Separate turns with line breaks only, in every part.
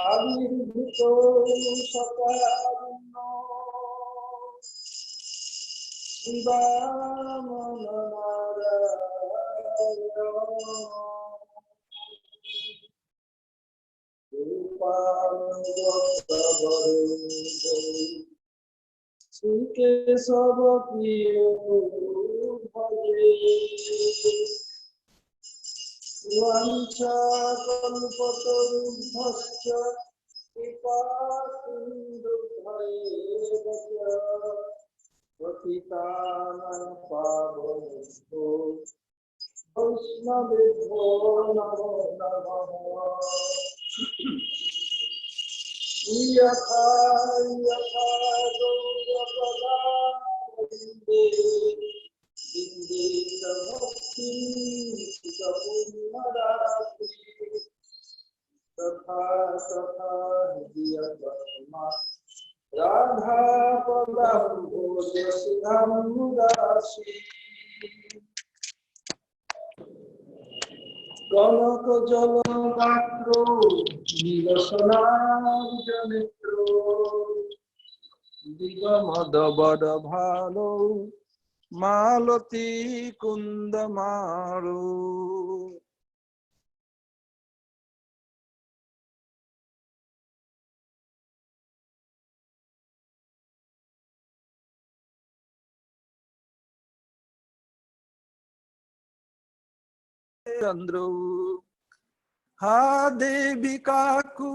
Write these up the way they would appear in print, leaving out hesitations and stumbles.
आविर्भूतो सकारिणो केशव प्रिय भजे वाञ्छाकल्पतरुभ्यश्च कृपा सिन्धुभ्येव च पतितानां पावनेभ्यो वैष्णवेभ्यो नमो नमः। यथा यथा गौरपदारविन्दे बिन्देशभक्तिं तथा तथा हृदयपद्मा राधा पदाम्भोजसुधाम्बुदासी कनकजलगात्रो नीलसनाजनेत्रो दिगमदबदभालो मालती कुन्दमालो चंद्रो हा देवी काकु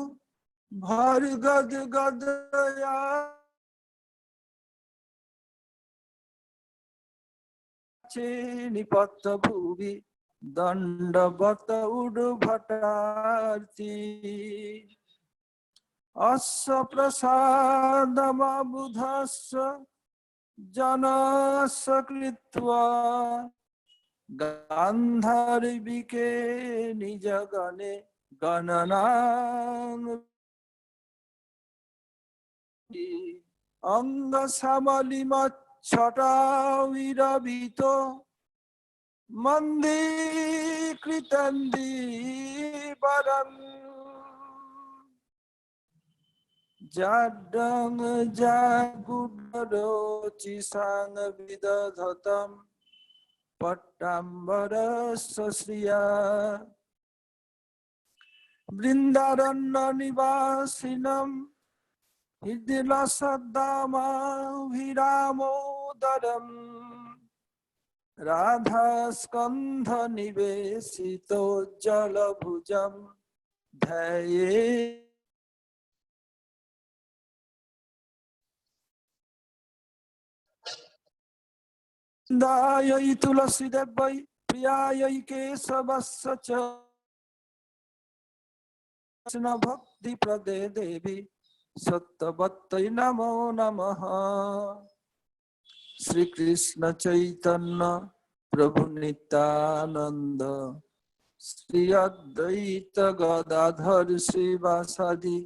भर गद गदया निपत भूवि दंडवत उडभटार्ति अस्य प्रसादमबुधस्य जनस्य कृत्वा गान्धार्विके निजगणे गणनां अंगसमलिमच्छटाविरभितो मन्दीकृतन्दीवरम् जाड्डं जागुडरोचिसां विदधतं पट्टाम्बरस्य श्रिया वृन्दारण्यनिवासिनं हृदिलसद्दामाभिरामोदरम् राधास्कन्धनिवेशितोज्ज्वलभुजं ध्याये दायै तुलसीदेवै प्रियायै केशवस्य च भक्तिप्रदे देवी सत्यवत्यै नमो नमः। श्री कृष्ण चैतन्य प्रभु नित्यानंद श्री अद्वैत गदाधर श्रीवासादि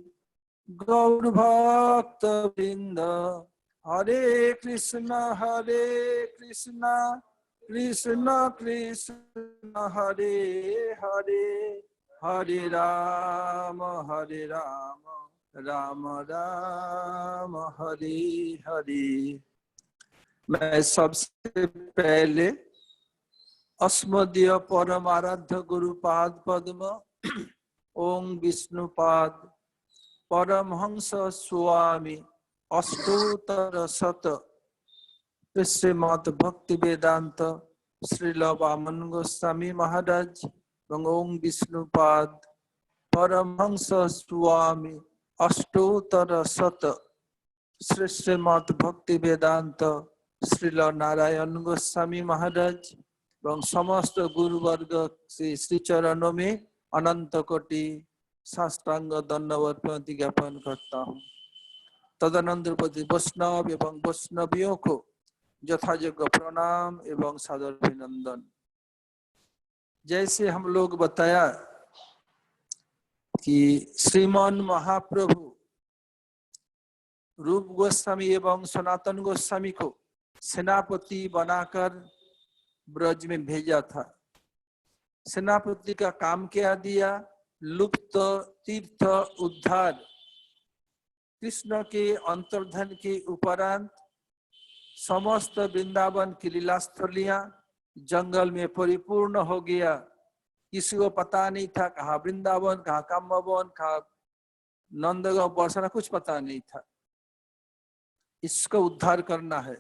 गौर भक्त वृंद हरे कृष्ण कृष्ण कृष्ण हरे हरे हरे राम राम राम हरे हरे। मैं सबसे पहले अस्मदीय परम आराध्य गुरुपाद पद्म ओम विष्णुपाद परमहंस स्वामी अष्टोत्तर शत श्रीमद् भक्ति वेदांत श्रील वामन गोस्वामी महाराज एवं ओम विष्णुपाद परमहंस स्वामी अष्टोत्तर शत श्रीमद् भक्ति वेदांत श्रील नारायण गोस्वामी महाराज एवं समस्त गुरुवर्ग श्री चरणों में अनंत कोटि साष्टांग दंडवत प्रति ज्ञापन करता हूँ। तदनंतर प्रति वैष्णव एवं वैष्णवियों को यथायोग्य प्रणाम एवं सादर अभिनंदन। जैसे हम लोग बताया कि श्रीमान महाप्रभु रूप गोस्वामी एवं सनातन गोस्वामी को सेनापति बनाकर ब्रज में भेजा था। सेनापति का काम क्या दिया? लुप्त तीर्थ उद्धार, कृष्ण के अंतर्धान के उपरांत समस्त वृंदावन की लीलास्थलियां जंगल में परिपूर्ण हो गया। किसी को पता नहीं था कहाँ वृंदावन, कहाँ कामवन, कहाँ नंदगांव, बरसाना, कुछ पता नहीं था। इसको उद्धार करना है।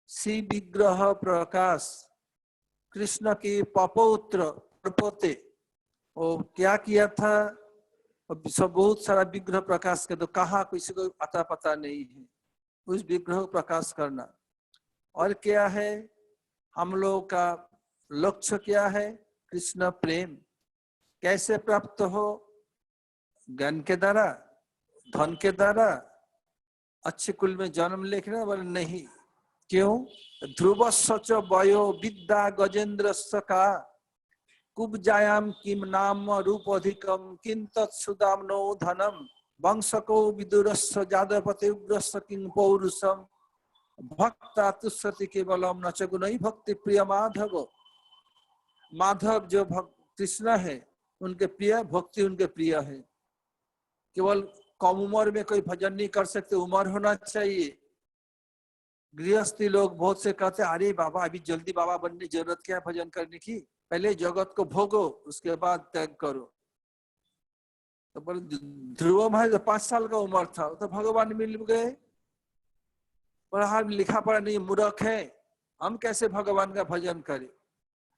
श्री विग्रह प्रकाश, कृष्ण के पपौत्र पोते, वो क्या किया था, सब बहुत सारा विग्रह प्रकाश के, तो कहाँ किसी को अता पता नहीं है। उस विग्रह प्रकाश करना। और क्या है हम लोगों का लक्ष्य, क्या है, कृष्ण प्रेम कैसे प्राप्त हो, ज्ञान के द्वारा, धन के द्वारा, अच्छे कुल में जन्म लेना वाले नहीं। क्यों? ध्रुव सच वयो विद्या गजेंद्र का कुब्जायाम किम नाम रूप अधिकम किंत सुदाम नो धनम वंशको विदुरस्य जादवपते उग्रस्य किं पौरुषम भक्ता तुष्यति केवलम न च गुणै भक्ति प्रिय माधव। माधव जो कृष्ण है उनके प्रिय, भक्ति उनके प्रिय है। केवल कम उम्र में कोई भजन नहीं कर सकते, उम्र होना चाहिए। गृहस्थी लोग बहुत से कहते हैं अरे बाबा अभी जल्दी बाबा बनने की जरूरत क्या है भजन करने की, पहले जगत को भोगो उसके बाद त्याग करो। तो बोले ध्रुव भाई तो 5 साल का उम्र था तो भगवान मिल गए। पढ़ा लिखा पढ़ा नहीं, मूर्ख है, हम कैसे भगवान का भजन करें।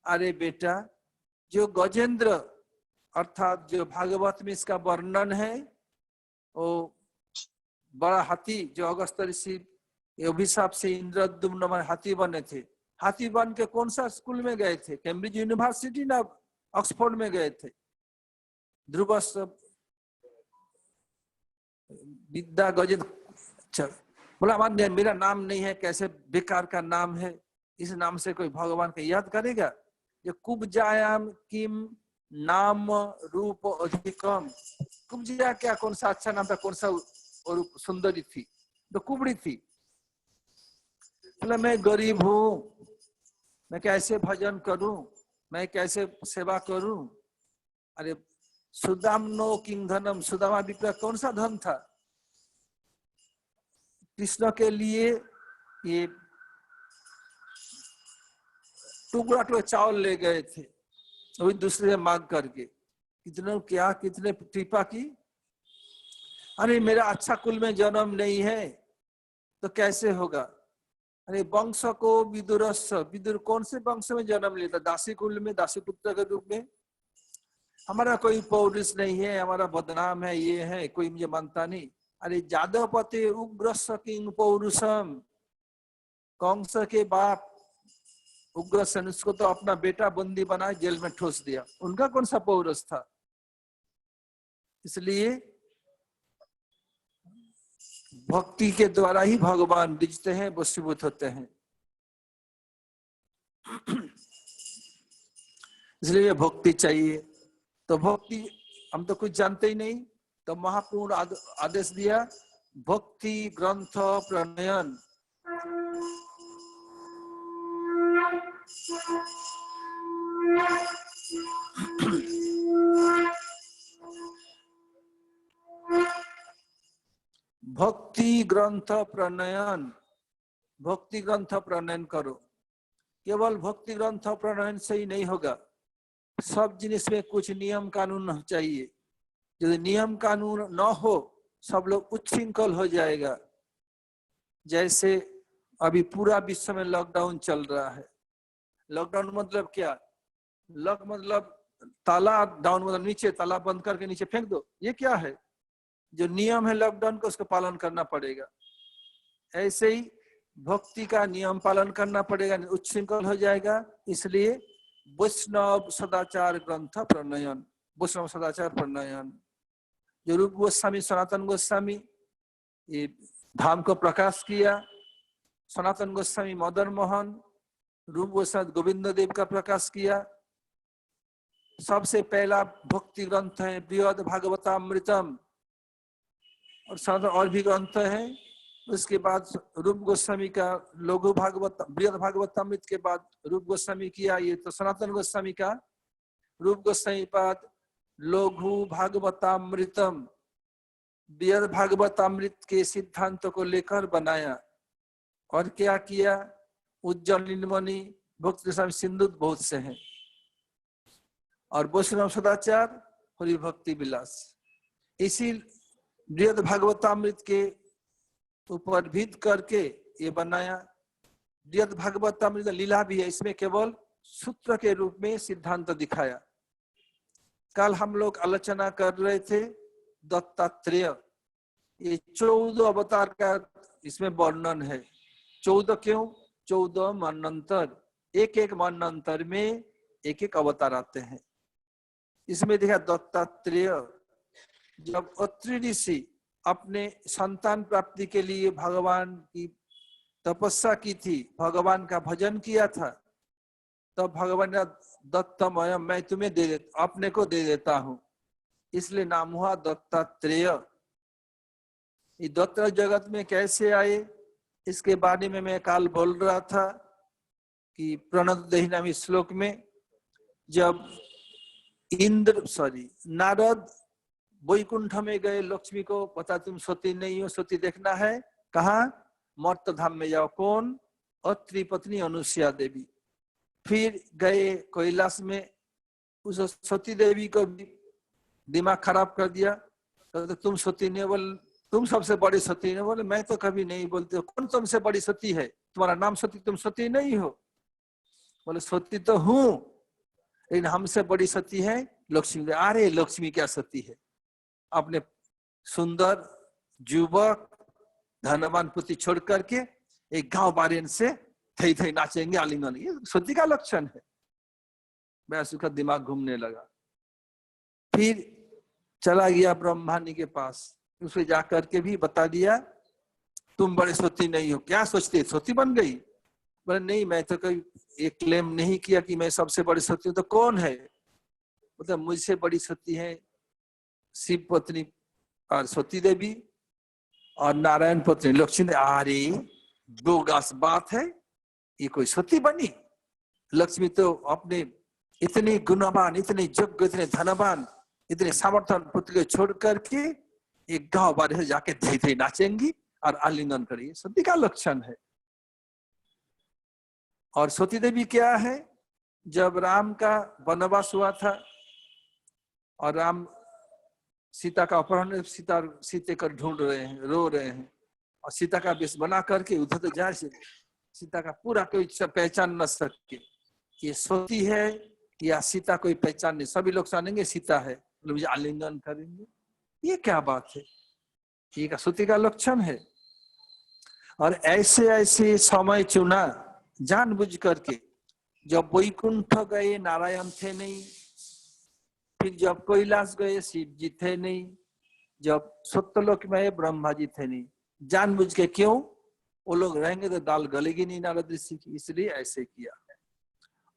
अरे बेटा, जो गजेंद्र अर्थात जो भागवत में इसका वर्णन है, वो बड़ा हाथी जो अगस्त ऋषि अभिशाप से इंद्रद्युम्न हाथी बने थे। हाथी बन के कौन सा स्कूल में गए थे? कैम्ब्रिज यूनिवर्सिटी ना ऑक्सफोर्ड में गए थे? ध्रुव विद्या गजेंद्र बोला मेरा नाम नहीं है, कैसे बेकार का नाम है, इस नाम से कोई भगवान को याद करेगा? जो कुब्जायाम किम नाम रूप अधिकम, कुब्जा क्या कौन सा अच्छा नाम था, कौन सा और सुंदरी थी, तो कुबड़ी थी। बोला मैं गरीब हूं, मैं कैसे भजन करूं, मैं कैसे सेवा करूं। अरे सुदाम नो किंग धनम, सुदामा विप्र कौन सा धन था? कृष्ण के लिए ये टुकड़ा टुकड़ा चावल ले गए थे, वही दूसरे मांग करके। कितने क्या कितने कृपा की। अरे मेरा अच्छा कुल में जन्म नहीं है तो कैसे होगा? अरे वंश को विदुरस्य, विदुर कौन से वंश में जन्म लेता? दासी कुल में, दासी पुत्र के रूप में। हमारा कोई पौरुष नहीं है, हमारा बदनाम है, ये है, कोई मुझे मानता नहीं। अरे जादवपति उग्रस्य किंग पौरुषम, कंस के बाप उग्रसेन, उसको तो अपना बेटा बंदी बना जेल में ठोस दिया, उनका कौन सा पौरुष था? इसलिए भक्ति के द्वारा ही भगवान रिझते हैं, वशीभूत होते हैं। इसलिए भक्ति चाहिए। तो भक्ति हम तो कुछ जानते ही नहीं, तो महाप्रभु ने आदेश दिया भक्ति ग्रंथ प्रणयन। भक्ति ग्रंथ प्रणयन, भक्ति ग्रंथ प्रणयन करो। केवल भक्ति ग्रंथ प्रणयन से ही नहीं होगा, सब जिनिस में कुछ नियम कानून चाहिए। यदि नियम कानून न हो सब लोग उच्छृंखल हो जाएगा। जैसे अभी पूरा विश्व में लॉकडाउन चल रहा है। लॉकडाउन मतलब क्या? लॉक मतलब ताला, डाउन मतलब नीचे, ताला बंद करके नीचे फेंक दो, ये क्या है? जो नियम है लॉकडाउन का उसका पालन करना पड़ेगा। ऐसे ही भक्ति का नियम पालन करना पड़ेगा, उच्छृंखल हो जाएगा। इसलिए वैष्णव सदाचार ग्रंथ प्रणयन, वैष्णव सदाचार प्रणयन। जो रूप गोस्वामी, सनातन गोस्वामी ये धाम को प्रकाश किया, सनातन गोस्वामी मदन मोहन, रूप गोस्वामी गोविंद देव का प्रकाश किया। सबसे पहला भक्ति ग्रंथ है बृहद भागवतामृतम, और साथ और भी ग्रंथ है। उसके बाद रूप गोस्वामी का लघु भागवत, बृहद भागवतामृत के बाद रूप गोस्वामी किया। ये तो सनातन गोस्वामी का। रूप गोस्वामी बाद लघु भागवतामृतम, बृहद भागवतामृत के सिद्धांत को लेकर बनाया। और क्या किया? उज्जवल नीलमणि, भक्ति स्वामी सिंधु बहुत से हैं, और वैष्णव सदाचार, हरि भक्ति विलास। इसी बृहद भागवतामृत के ऊपर भीत करके ये बनाया। बृहद भागवतामृत लीला भी है, इसमें केवल सूत्र के रूप में सिद्धांत दिखाया। कल हम लोग आलोचना कर रहे थे दत्तात्रेय, ये 14 अवतार का इसमें वर्णन है। 14 क्यों? 14 मनंतर, एक एक मनंतर में एक एक अवतार आते हैं। इसमें देखा दत्तात्रेय जब अत्रि ऋषि अपने संतान प्राप्ति के लिए भगवान की तपस्या की थी, भगवान का भजन किया था, तब भगवान ने दत्तमय, मैं तुम्हें दे देता, अपने को दे देता हूं, इसलिए नाम हुआ दत्तात्रेय। ये दत्त जगत में कैसे आए, इसके बारे में मैं काल बोल रहा था कि प्रणतदेहि नामी श्लोक में, जब नारद वैकुंठ में गए, लक्ष्मी को पता तुम सती नहीं हो, सती देखना है, कहा? मर्त धाम में जाओ। कौन? अत्रि पत्नी अनुसुईया देवी। फिर गए कैलाश में, उस सती देवी को भी दिमाग खराब कर दिया, तो तुम सती नहीं, बोल तुम सबसे बड़ी सती नहीं। बोले मैं तो कभी नहीं बोलते। कौन तुमसे बड़ी सती है? तुम्हारा नाम सती, तुम सती नहीं हो। बोले सती तो हूं, लेकिन हमसे बड़ी सती है लक्ष्मी। अरे लक्ष्मी क्या सती है? अपने सुंदर युवक धनवान पुत्री छोड़ करके एक गांव बारेन से थई थई नाचेंगे, आलिंगन, ये सती का लक्षण है। वैसे उसका दिमाग घूमने लगा। फिर चला गया ब्रह्मानी के पास, उसे जाकर के भी बता दिया तुम बड़े सती नहीं हो। क्या सोचते, सती बन गई? बोले नहीं, मैं तो कोई एक क्लेम नहीं किया कि मैं सबसे बड़ी सती हूँ। तो कौन है? मतलब मुझसे बड़ी सती है शिव पत्नी और सती देवी, और नारायण पत्नी लक्ष्मी। अरे बोगस बात है, ये कोई सती बनी? लक्ष्मी तो अपने इतने गुणवान, इतने योग्य, इतने धनवान, इतने सामर्थ्यवान पुत्र को छोड़ करके एक गांव बारे से जाके धई धई नाचेंगी और आलिंगन करेंगी, सती का लक्षण है। और सती देवी क्या है? जब राम का वनवास हुआ था और राम सीता का अपहरण, सीते कर ढूंढ रहे हैं, रो रहे हैं, और सीता का वेश बना करके उधर तो जाए से सीता का पूरा कोई पहचान न सके, ये सती है या सीता, कोई पहचान नहीं। सभी लोग जानेंगे सीता है, मुझे आलिंगन करेंगे। ये क्या बात है? ये का सती का लक्षण है। और ऐसे ऐसे समय चुना जानबूझ करके। जब वैकुंठ गए नारायण थे नहीं, फिर जब कैलाश गए शिव जी थे नहीं, जब सत्यलोक में ब्रह्मा जी थे नहीं। जानबूझ के क्यों? वो लोग रहेंगे तो दाल गलेगी नहीं नारद ऋषि की, इसलिए ऐसे किया।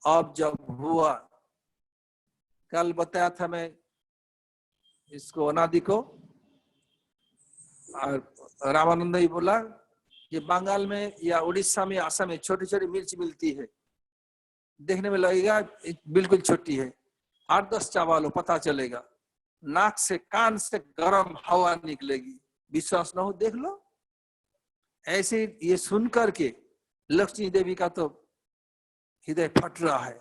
अब जब हुआ, कल बताया था मैं इसको, अनादि को, रामानंद ही बोला ये बंगाल में या उड़ीसा में, आसाम में छोटी छोटी मिर्च मिलती है, देखने में लगेगा बिल्कुल छोटी है, 8-10 चावा लो, पता चलेगा। नाक से कान से गर्म हवा निकलेगी, विश्वास ना हो देख लो। ऐसे ये सुन करके लक्ष्मी देवी का तो हृदय फट रहा है,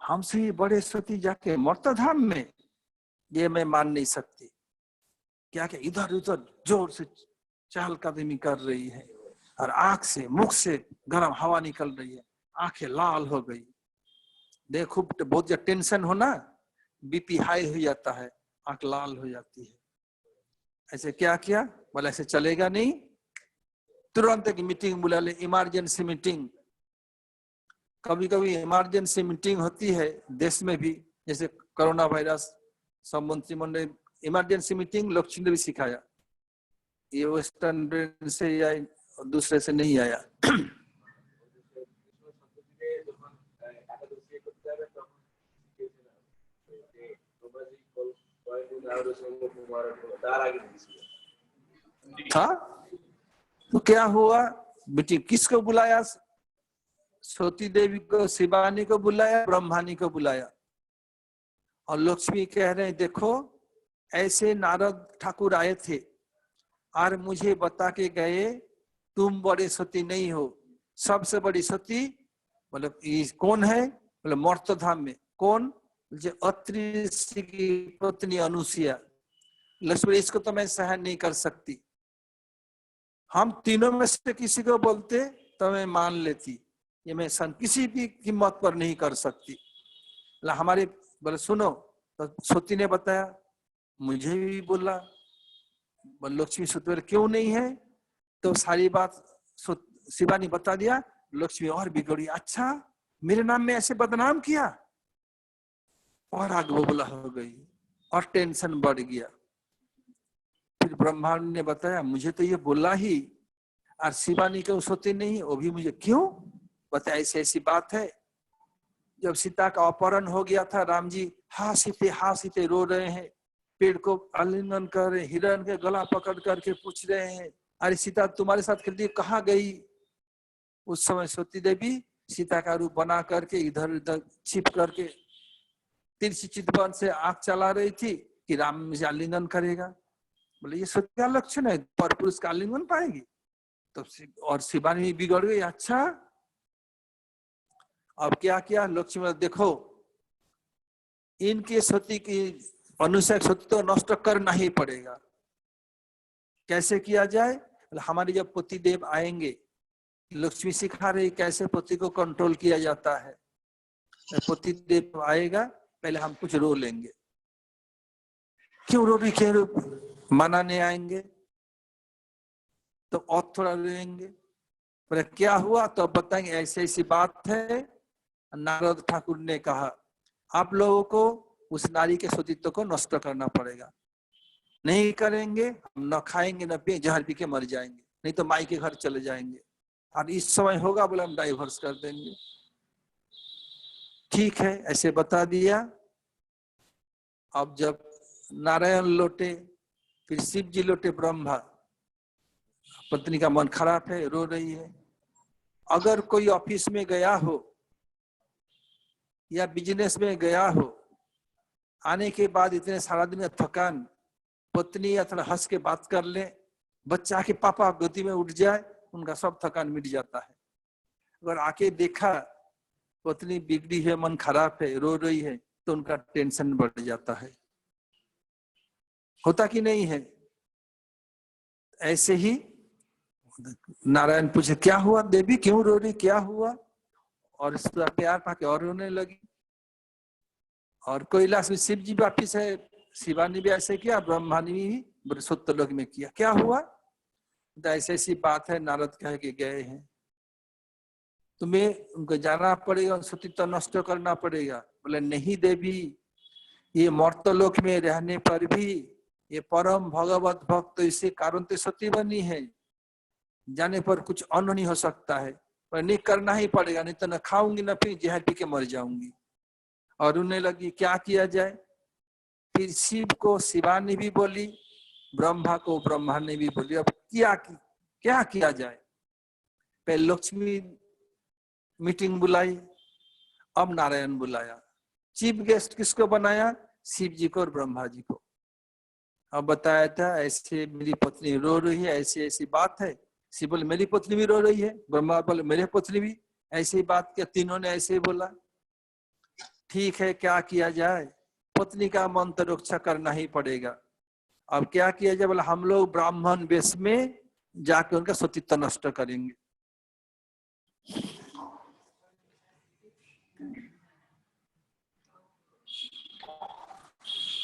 हमसे ये बड़े सती जाके मर्तधाम में, ये मैं मान नहीं सकती। क्या क्या इधर उधर जोर से चहलकदमी कर रही है, और आंख से, मुख से गर्म हवा निकल रही है, आंखें लाल हो गई। देखो बहुत ज्यादा टेंशन हो ना, बीपी हाई हो जाता है, आंख लाल हो जाती है। ऐसे क्या किया? बोला ऐसे चलेगा नहीं, तुरंत एक मीटिंग बुला ले, इमरजेंसी मीटिंग। कभी कभी इमरजेंसी मीटिंग होती है देश में भी, जैसे कोरोना वायरस, सब मंत्रिमंडल इमरजेंसी मीटिंग लक्ष्मी ने भी सिखाया। ये वेस्टर्न ब्रेन से या दूसरे से नहीं आया। था तो क्या हुआ? बेटी किसको बुलाया? सती देवी को, शिवानी को बुलाया, ब्रह्मानी को बुलाया। और लक्ष्मी कह रहे हैं देखो ऐसे नारद ठाकुर आए थे और मुझे बता के गए तुम बड़े सती नहीं हो, सबसे बड़ी सती मतलब कौन है, मतलब मर्तधाम में कौन, जो अत्रि ऋषि की पत्नी अनुसुईया। लक्ष्मी इसको तो मैं सहन नहीं कर सकती, हम तीनों में से किसी को बोलते तो मैं मान लेती, ये मैं किसी भी कीमत पर नहीं कर सकती। हमारे बोले सुनो, तो सती ने बताया, मुझे भी बोला, लक्ष्मी सती क्यों नहीं है, तो सारी बात शिवा ने बता दिया। लक्ष्मी और बिगड़ी, अच्छा मेरे नाम में ऐसे बदनाम किया, और आग बबूला हो गई और टेंशन बढ़ गया। फिर ब्रह्मा ने बताया मुझे तो ये बोला ही, और शिवानी के सोते नहीं, वो भी मुझे क्यों बताया, ऐसी ऐसी बात है। जब सीता का अपहरण हो गया था, राम जी हाँ सीते रो रहे हैं, पेड़ को आलिंगन कर रहे, हिरण के गला पकड़ करके पूछ रहे हैं अरे सीता तुम्हारे साथ खेलती कहाँ गई। उस समय सती देवी सीता का रूप बना करके इधर उधर छिप करके तिरछी चितवन से आग चला रही थी कि राम मुझे आलिंगन करेगा। बोले ये सत्य का लक्षण है, पर पुरुष का आलिंगन पाएगी, तो और शिवानी बिगड़ गई। अच्छा अब क्या किया लक्ष्मी, देखो इनके सती की अनुसार सती तो नष्ट करना ही पड़ेगा, कैसे किया जाए। हमारे जब पति देव आएंगे, लक्ष्मी सिखा रही कैसे पति को कंट्रोल किया जाता है। पति देव आएगा पहले हम कुछ रो लेंगे, क्यों रो रही, क्यों मनाने आएंगे तो और थोड़ा रोएंगे, बोले क्या हुआ, तो बताएंगे ऐसी ऐसी बात है। नारद ठाकुर ने कहा आप लोगों को उस नारी के सतीत्व को नष्ट करना पड़ेगा, नहीं करेंगे हम न खाएंगे न पिए, जहर पी के मर जाएंगे, नहीं तो माई के घर चले जाएंगे, और इस समय होगा बोले हम डाइवर्स कर देंगे। ठीक है ऐसे बता दिया। अब जब नारायण लौटे, फिर शिव जी लौटे, ब्रह्मा, पत्नी का मन खराब है, रो रही है। अगर कोई ऑफिस में गया हो या बिजनेस में गया हो, आने के बाद इतने सारा दिन थकान, पत्नी या थोड़ा हंस के बात कर ले, बच्चा के पापा गोदी में उठ जाए, उनका सब थकान मिट जाता है। अगर आके देखा पत्नी बिगड़ी है, मन खराब है, रो रही है, तो उनका टेंशन बढ़ जाता है, होता कि नहीं है। ऐसे ही नारायण पूछे क्या हुआ देवी, क्यों रो रही, क्या हुआ, और इसका प्यार पाके और रोने लगी। और कैलाश में शिव जी वापिस है, शिवानी भी ऐसे किया, ब्रह्मा ने भी सत्यलोक में किया, क्या हुआ, तो ऐसी ऐसी बात है, नारद कह के गए हैं, तुम्हें उनको जाना पड़ेगा, सतीत्व नष्ट करना पड़ेगा। बोले नहीं देवी, ये मर्तलोक में रहने पर भी ये परम भगवत भक्त इसी कारण तो सती बनी है, जाने पर कुछ अन्न नहीं हो सकता है, पर नहीं करना ही पड़ेगा, नहीं तो न खाऊंगी न फिर जहर पी के मर जाऊंगी। और उन्हें लगी क्या किया जाए। फिर शिव को शिवानी भी बोली, ब्रह्मा को ब्रह्मा ने भी बोली, अब क्या किया जाए। पहले लक्ष्मी मीटिंग बुलाई, अब नारायण बुलाया, चीफ गेस्ट किसको बनाया, शिव जी को और ब्रह्मा जी को। अब बताया था ऐसे मेरी पत्नी रो रही है, ऐसी ऐसी बात है। शिव बोले मेरी पत्नी भी रो रही है, ब्रह्मा बोले मेरी पत्नी भी, ऐसी बात क्या, तीनों ने ऐसे ही बोला। ठीक है क्या किया जाए, पत्नी का मन तो रक्षा करना ही पड़ेगा। अब क्या किया जाए, बोला हम लोग ब्राह्मण वेश में जाके उनका सतीत्व नष्ट करेंगे।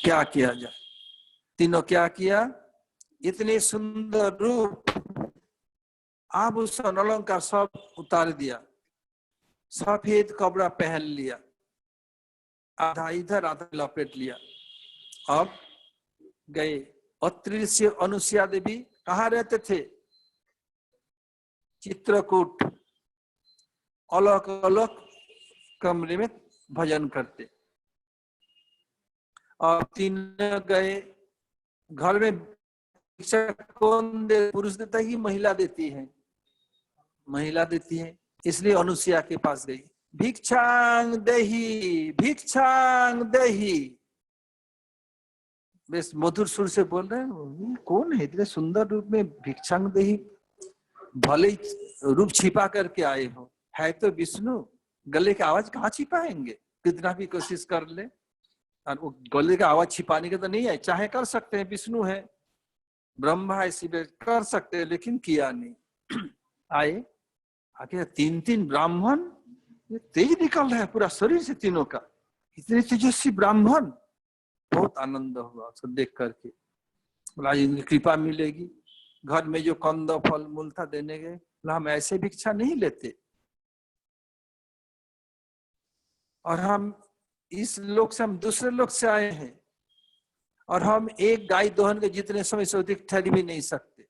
क्या किया जाए, तीनों क्या किया, इतने सुंदर रूप, आभूषण अलंकार सब उतार दिया, सफेद कपड़ा पहन लिया, आधा इधर आधा लपेट लिया। अब गए, अत्रि से अनुसुईया देवी कहाँ रहते थे, चित्रकूट, अलग अलग कमरे में भजन करते। और तीन गए, घर में भिक्षा कौन दे, पुरुष देता है कि महिला देती है, महिला देती है, इसलिए अनुसुईया के पास गई, भिक्षांग देही भिक्षांग देही, बेस मधुर सुर से बोल रहे हैं, कौन है इतने सुंदर रूप में भिक्षांगदेही, भले ही रूप छिपा करके आए हो, है तो विष्णु, गले की आवाज कहाँ छिपाएंगे, कितना भी कोशिश कर ले। और वो गले का आवाज छिपाने के तो नहीं है, चाहे कर सकते हैं, विष्णु है, ब्रह्मा है, शिव कर सकते हैं, लेकिन किया नहीं। आए आगे 3 ब्राह्मण, ये तेज निकल रहा है पूरा शरीर से तीनों का, इतने तेजस्वी ब्राह्मण। बहुत आनंद हुआ उसको देख करके, बोला इनकी कृपा मिलेगी। घर में जो कंद फल मूल था देने गए, बोला हम ऐसे भिक्षा नहीं लेते, और हम इस लोक से, हम दूसरे लोक से आए हैं, और हम एक गाय दोहन के जितने समय से अधिक ठहर भी नहीं सकते।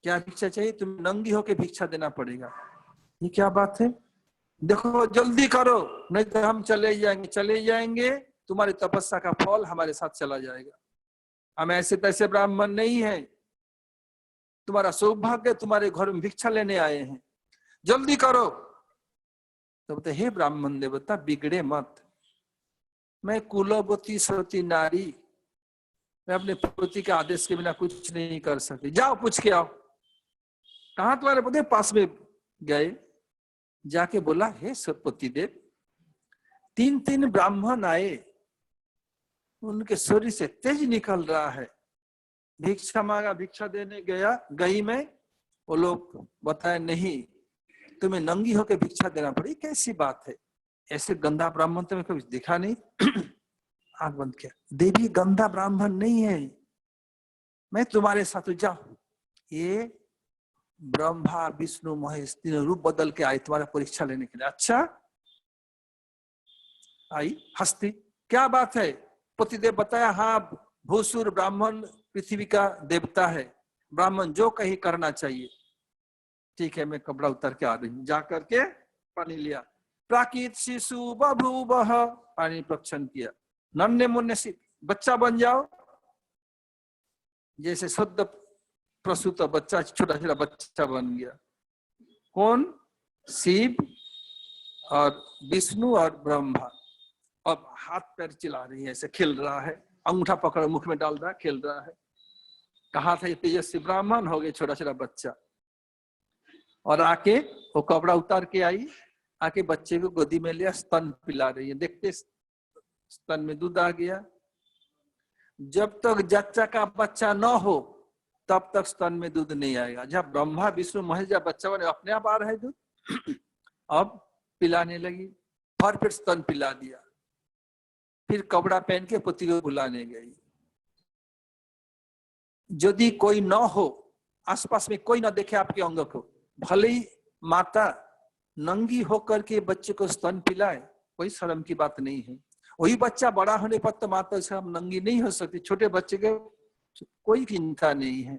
क्या भिक्षा चाहिए? तुम नंगी होके भिक्षा देना पड़ेगा। ये क्या बात है? देखो जल्दी करो, नहीं तो हम चले जाएंगे। चले जाएंगे, तुम्हारी तपस्या का फल हमारे साथ चला जाएगा। हम ऐसे तैसे ब्राह्मण नहीं है, तुम्हारा सौभाग्य, तुम्हारे घर में भिक्षा लेने आए हैं, जल्दी करो। तो बोलते हे ब्राह्मण देवता, बिगड़े मत, मैं कुलवती सती नारी, मैं अपने पति के आदेश के बिना कुछ नहीं कर सकती। जाओ पूछ के आओ। कहा तुम्हारे पति? पास में गए, जाके बोला हे पति देव, 3 ब्राह्मण आए, उनके शरीर से तेज निकल रहा है, भिक्षा मांगा, भिक्षा देने गया, गई मैं, वो लोग बताए नहीं, तुम्हें नंगी होकर भिक्षा देना पड़ी। कैसी बात है? ऐसे गंदा ब्राह्मण तो मैं कभी देखा नहीं। आंख बंद किया, देवी गंदा ब्राह्मण नहीं है, मैं तुम्हारे साथ जाओ। ये ब्रह्मा विष्णु महेश तीनों रूप बदल के आए तुम्हारा परीक्षा लेने के लिए। अच्छा, आई हस्ती, क्या बात है? पतिदेव बताया, हाँ भूसुर ब्राह्मण पृथ्वी का देवता है, ब्राह्मण जो कहीं करना चाहिए। ठीक है, मैं कपड़ा उतार के आ रही हूँ। जा करके पानी लिया, प्राकृत शिशु बभूवः, पानी प्रोक्षण किया, नन्हे मुन्ने से बच्चा बन जाओ। जैसे शुद्ध प्रसूत बच्चा, छोटा छोटा बच्चा बन गया। कौन? शिव और विष्णु और ब्रह्मा। अब हाथ पैर चिल्ला रही है, ऐसे खेल रहा है, अंगूठा पकड़ मुख में डाल रहा है, खेल रहा है। कहा था ये तेजस्वी ब्राह्मण, हो गए छोटा छोटा बच्चा। और आके वो कपड़ा उतार के आई, आके बच्चे को गोदी में लिया, स्तन पिला रही है। देखते स्तन में दूध आ गया। जब तक जच्चा का बच्चा न हो तब तक स्तन में दूध नहीं आएगा। जब ब्रह्मा विष्णु महेश जब बच्चा बने, अपने आप आ रहा है दूध। अब पिलाने लगी, फिर स्तन पिला दिया, फिर कपड़ा पहन के पति को बुलाने गई। यदि कोई न हो, आसपास में कोई न देखे आपके अंग को, भले ही माता नंगी होकर के बच्चे को स्तन पिलाए, कोई शर्म की बात नहीं है। वही बच्चा बड़ा होने पर तो माता से हम नंगी नहीं हो सकती। छोटे बच्चे के कोई चिंता नहीं है,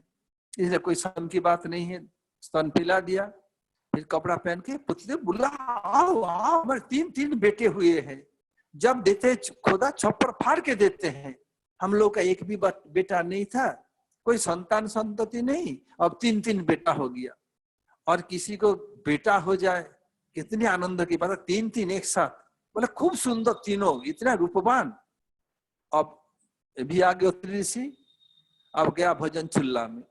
इसलिए कोई शर्म की बात नहीं है। स्तन पिला दिया, फिर कपड़ा पहन के पुतले बुला, आओ आओ, हमारे 3 बेटे हुए हैं। जब देते खुदा छप्पर फाड़ के देते हैं। हम लोग का एक भी बेटा नहीं था, कोई संतान संतति नहीं, अब 3 बेटा हो गया। और किसी को बेटा हो जाए कितनी आनंद की बात है। 3 एक साथ, बोले खूब सुंदर तीनों, इतना रूपवान। अब भी आ गया ऋषि, अब गया भजन चुल्ला में।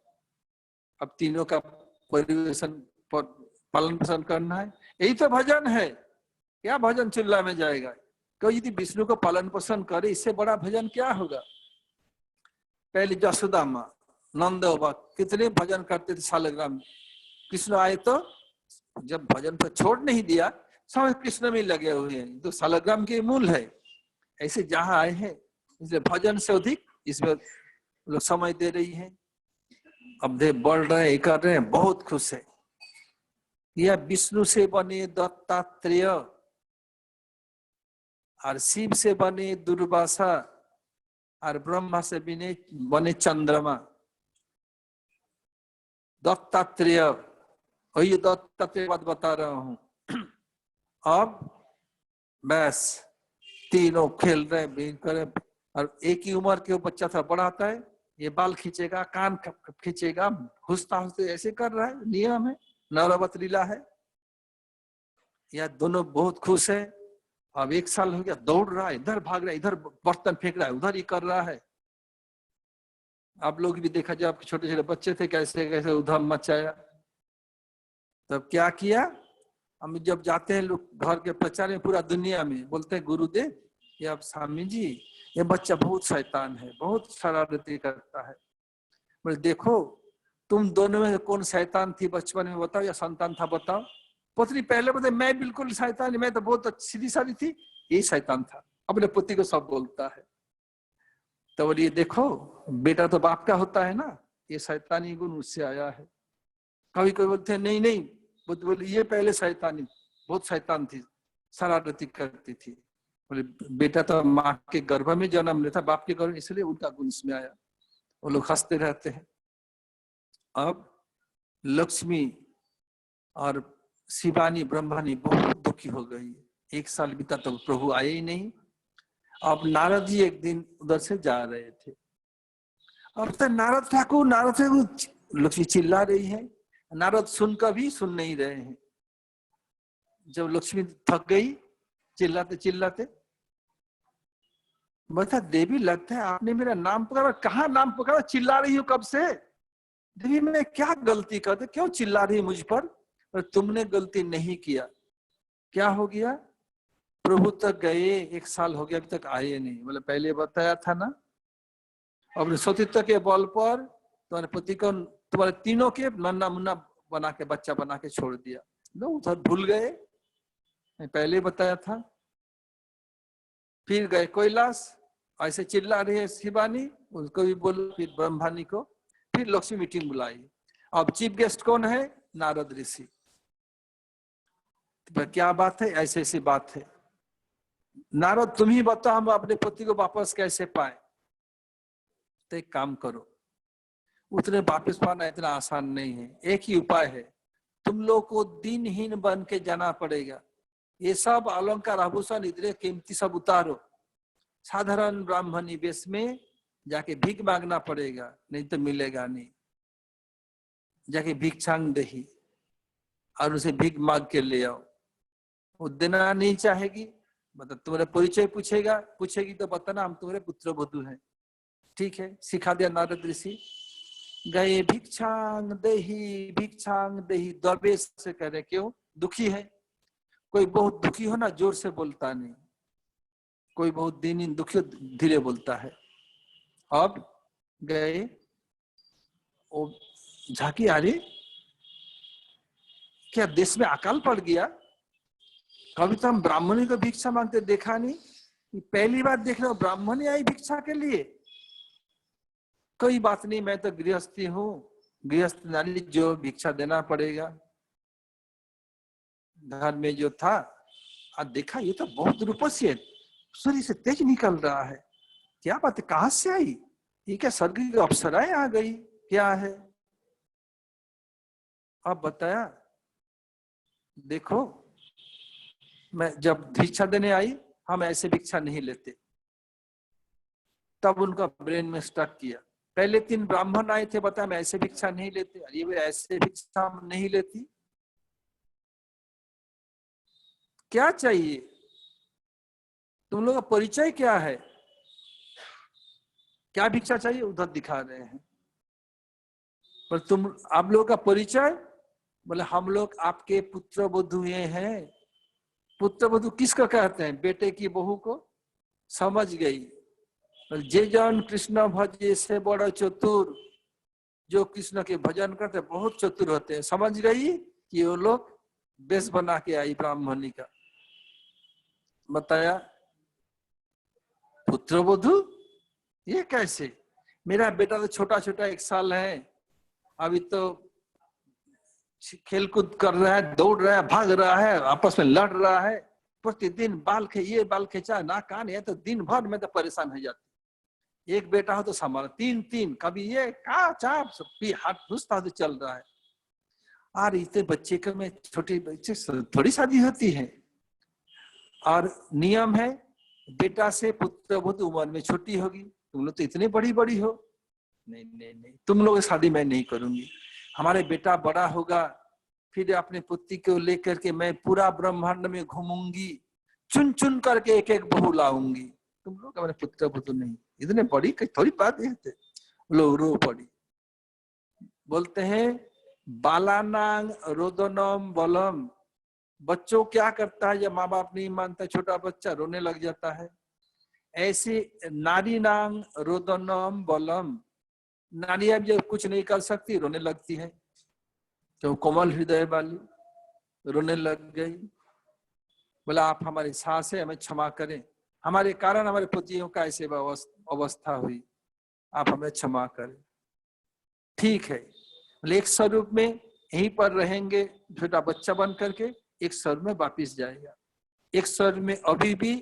अब तीनों का परिवेशन पालन पोषण करना है, यही तो भजन है। क्या भजन चुल्ला में जाएगा? कोई यदि विष्णु को पालन पोषण करे, इससे बड़ा भजन क्या होगा? पहले जसोदा माँ, नंद बाबा कितने भजन करते थे सालग्राम में। कृष्ण आए तो जब भजन पर छोड़ नहीं दिया, सब कृष्ण में लगे हुए हैं, तो सालग्राम के मूल है। ऐसे जहां आए हैं, इसलिए भजन से अधिक इसमें लोग समय दे रही है। अब दे बढ़ रहे हैं, कर रहे हैं, बहुत खुश है। यह विष्णु से बने दत्तात्रेय और शिव से बने दुर्वासा और ब्रह्मा से बने चंद्रमा। दत्तात्रेय, वही दत्तात्रेय बात बता रहा हूं। अब बस तीनों खेल रहे हैं, और एक ही उम्र के बच्चा था, बड़ा आता है, ये बाल खींचेगा, कान खींचेगा, घुसता हंसते ऐसे कर रहा है, नियम है, नवरवत लीला है। यह दोनों बहुत खुश है। अब 1 साल हो गया, दौड़ रहा है, इधर भाग रहा है, इधर बर्तन फेंक रहा है, उधर ही कर रहा है। आप लोग भी देखा जब आपके छोटे छोटे बच्चे थे कैसे कैसे उधर मचाया। तब क्या किया, हम जब जाते हैं लोग घर के प्रचार में पूरा दुनिया में बोलते हैं गुरुदेव ये अब स्वामी जी ये बच्चा बहुत शैतान है, बहुत शरारती करता है। बोले देखो तुम दोनों में कौन शैतान थी बचपन में बताओ, या संतान था बताओ। पुत्री पहले बोलते मैं बिल्कुल शैतान, मैं तो बहुत सीधी सादी थी, यही शैतान था। अपने पुत्री को सब बोलता है। तो बोलिए देखो बेटा तो बाप का होता है ना, ये शैतानी गुण उससे आया है। कभी कोई बोलते हैं नहीं नहीं, बोले ये पहले शैतानी, बहुत शैतान थी, शरारती करती थी। बोले बेटा तो माँ के गर्भ में जन्म लेता, बाप के गर्भ, इसलिए उनका गुण इसमें आया। वो लोग हंसते रहते हैं। अब लक्ष्मी और शिवानी ब्रह्मानी बहुत दुखी हो गई। 1 साल बीता तो प्रभु आए ही नहीं। अब नारद जी एक दिन उधर से जा रहे थे। अब तो नारद ठाकुर लक्ष्मी चिल्ला रही है, नारद सुनकर भी सुन नहीं रहे हैं। जब लक्ष्मी थक गई चिल्लाते चिल्लाते, बता देवी लगता है आपने मेरा नाम पुकारा, कहाँ नाम पुकारा, चिल्ला रही हो कब से? देवी मैंने क्या गलती कर दी, क्यों चिल्ला रही मुझ पर? और तुमने गलती नहीं किया। क्या हो गया? प्रभु तक गए 1 साल हो गया अभी तक आए नहीं। बोले पहले बताया था ना। अपने सतीत्व के बल पर तुम्हारे पति को तुम्हारे तीनों के नन्ना मुन्ना बना के बच्चा बना के छोड़ दिया, लोग उधर भूल गए, पहले बताया था। फिर गए कैलाश, ऐसे चिल्ला रही है शिवानी, उसको भी बोलो, फिर ब्रह्मानी को, फिर लक्ष्मी मीटिंग बुलाई। अब चीफ गेस्ट कौन है? नारद ऋषि। तो क्या बात है? ऐसे ऐसी बात है। नारद तुम ही बताओ हम अपने पति को वापस कैसे पाए। तो एक काम करो, उतने वापस पाना इतना आसान नहीं है। एक ही उपाय है, तुम लोग को दिनहीन बन के जाना पड़ेगा। ये सब अलंकार आभूषण इतने कीमती सब उतारो, साधारण ब्राह्मणी वेश में जाके भीख मांगना पड़ेगा, नहीं तो मिलेगा नहीं। जाके भिक्षांग देही और उसे भीख मांग के ले आओ। वो देना नहीं चाहेगी, मतलब तुम्हारा परिचय पूछेगी तो बताना हम तुम्हारे पुत्र वधू हैं। ठीक है, सिखा दिया नारद ऋषि। गए भिक्षांग देही दरवेश से कह रहे क्यों दुखी है? कोई बहुत दुखी हो ना जोर से बोलता नहीं, कोई बहुत दिन दुखी धीरे बोलता है। अब गए, वो झांकी आ रही, क्या देश में अकाल पड़ गया? कभी तो हम ब्राह्मणी को भिक्षा मांगते देखा नहीं, पहली बार देख रहे हो ब्राह्मणी आई भिक्षा के लिए। कोई बात नहीं, मैं तो गृहस्थी हूँ, गृहस्थ नारी जो भिक्षा देना पड़ेगा। घर में जो था आज देखा ये तो बहुत रूपसी है, सूर्य से तेज निकल रहा है, क्या बात है, कहां से आई? ये क्या स्वर्ग की अप्सराएं आ गई, क्या है? अब बताया देखो मैं जब भिक्षा देने आई हम ऐसे भिक्षा नहीं लेते। तब उनका ब्रेन में स्टक किया। पहले 3 ब्राह्मण आए थे, बताया मैं ऐसे भिक्षा नहीं लेते, अरे वे ऐसे भिक्षा नहीं लेती। क्या चाहिए तुम लोग का परिचय क्या है? क्या भिक्षा चाहिए उधर दिखा रहे हैं। पर तुम आप लोगों का परिचय? बोले हम लोग आपके पुत्र वधू हैं। पुत्र वधू किसको कहते हैं? बेटे की बहू को। समझ गई, जे जन कृष्ण भजे से बड़ा चतुर, जो कृष्ण के भजन करते बहुत चतुर होते हैं। समझ गई कि वो लोग बेस बना के आई ब्राह्मणी का। बताया पुत्र वधू ये कैसे? मेरा बेटा तो छोटा छोटा 1 साल है, अभी तो खेलकूद कर रहा है, दौड़ रहा है, भाग रहा है, आपस में लड़ रहा है, प्रतिदिन बाल खींचा ना कान है, तो दिन भर में तो परेशान हो जाती। एक बेटा हो तो संभाल, 3 कभी ये का चाप हाथ घुसता तो चल रहा है। और इतने बच्चे को मैं छोटे बच्चे थोड़ी शादी होती है। और नियम है बेटा से पुत्र वधू उम्र में छोटी होगी, तुम लोग तो इतने बड़ी हो। नहीं, तुम लोग शादी मैं नहीं करूंगी। हमारे बेटा बड़ा होगा, फिर अपने पुत्री को लेकर के मैं पूरा ब्रह्मांड में घूमूंगी, चुन चुन करके एक एक बहू लाऊंगी, तुम लोग हमारे पुत्र पुत्र नहीं। इतने बड़ी थोड़ी बात है, लो रो पड़ी। बोलते हैं बालानांग रोदनम बलम, बच्चों क्या करता है जब माँ बाप नहीं मानता, छोटा बच्चा रोने लग जाता है। ऐसे नारी नांग रोदनम बलम, नारियां जब कुछ नहीं कर सकती रोने लगती है, जो कोमल हृदय वाली रोने लग गई। बोला आप हमारी सास है, हमें क्षमा करें, हमारे कारण हमारे पतियों का ऐसे अवस्था हुई, आप हमें क्षमा करें। ठीक है, एक स्वरूप में यहीं पर रहेंगे, छोटा बच्चा बन करके एक स्वरूप में वापिस जाएगा। एक स्वरूप में अभी भी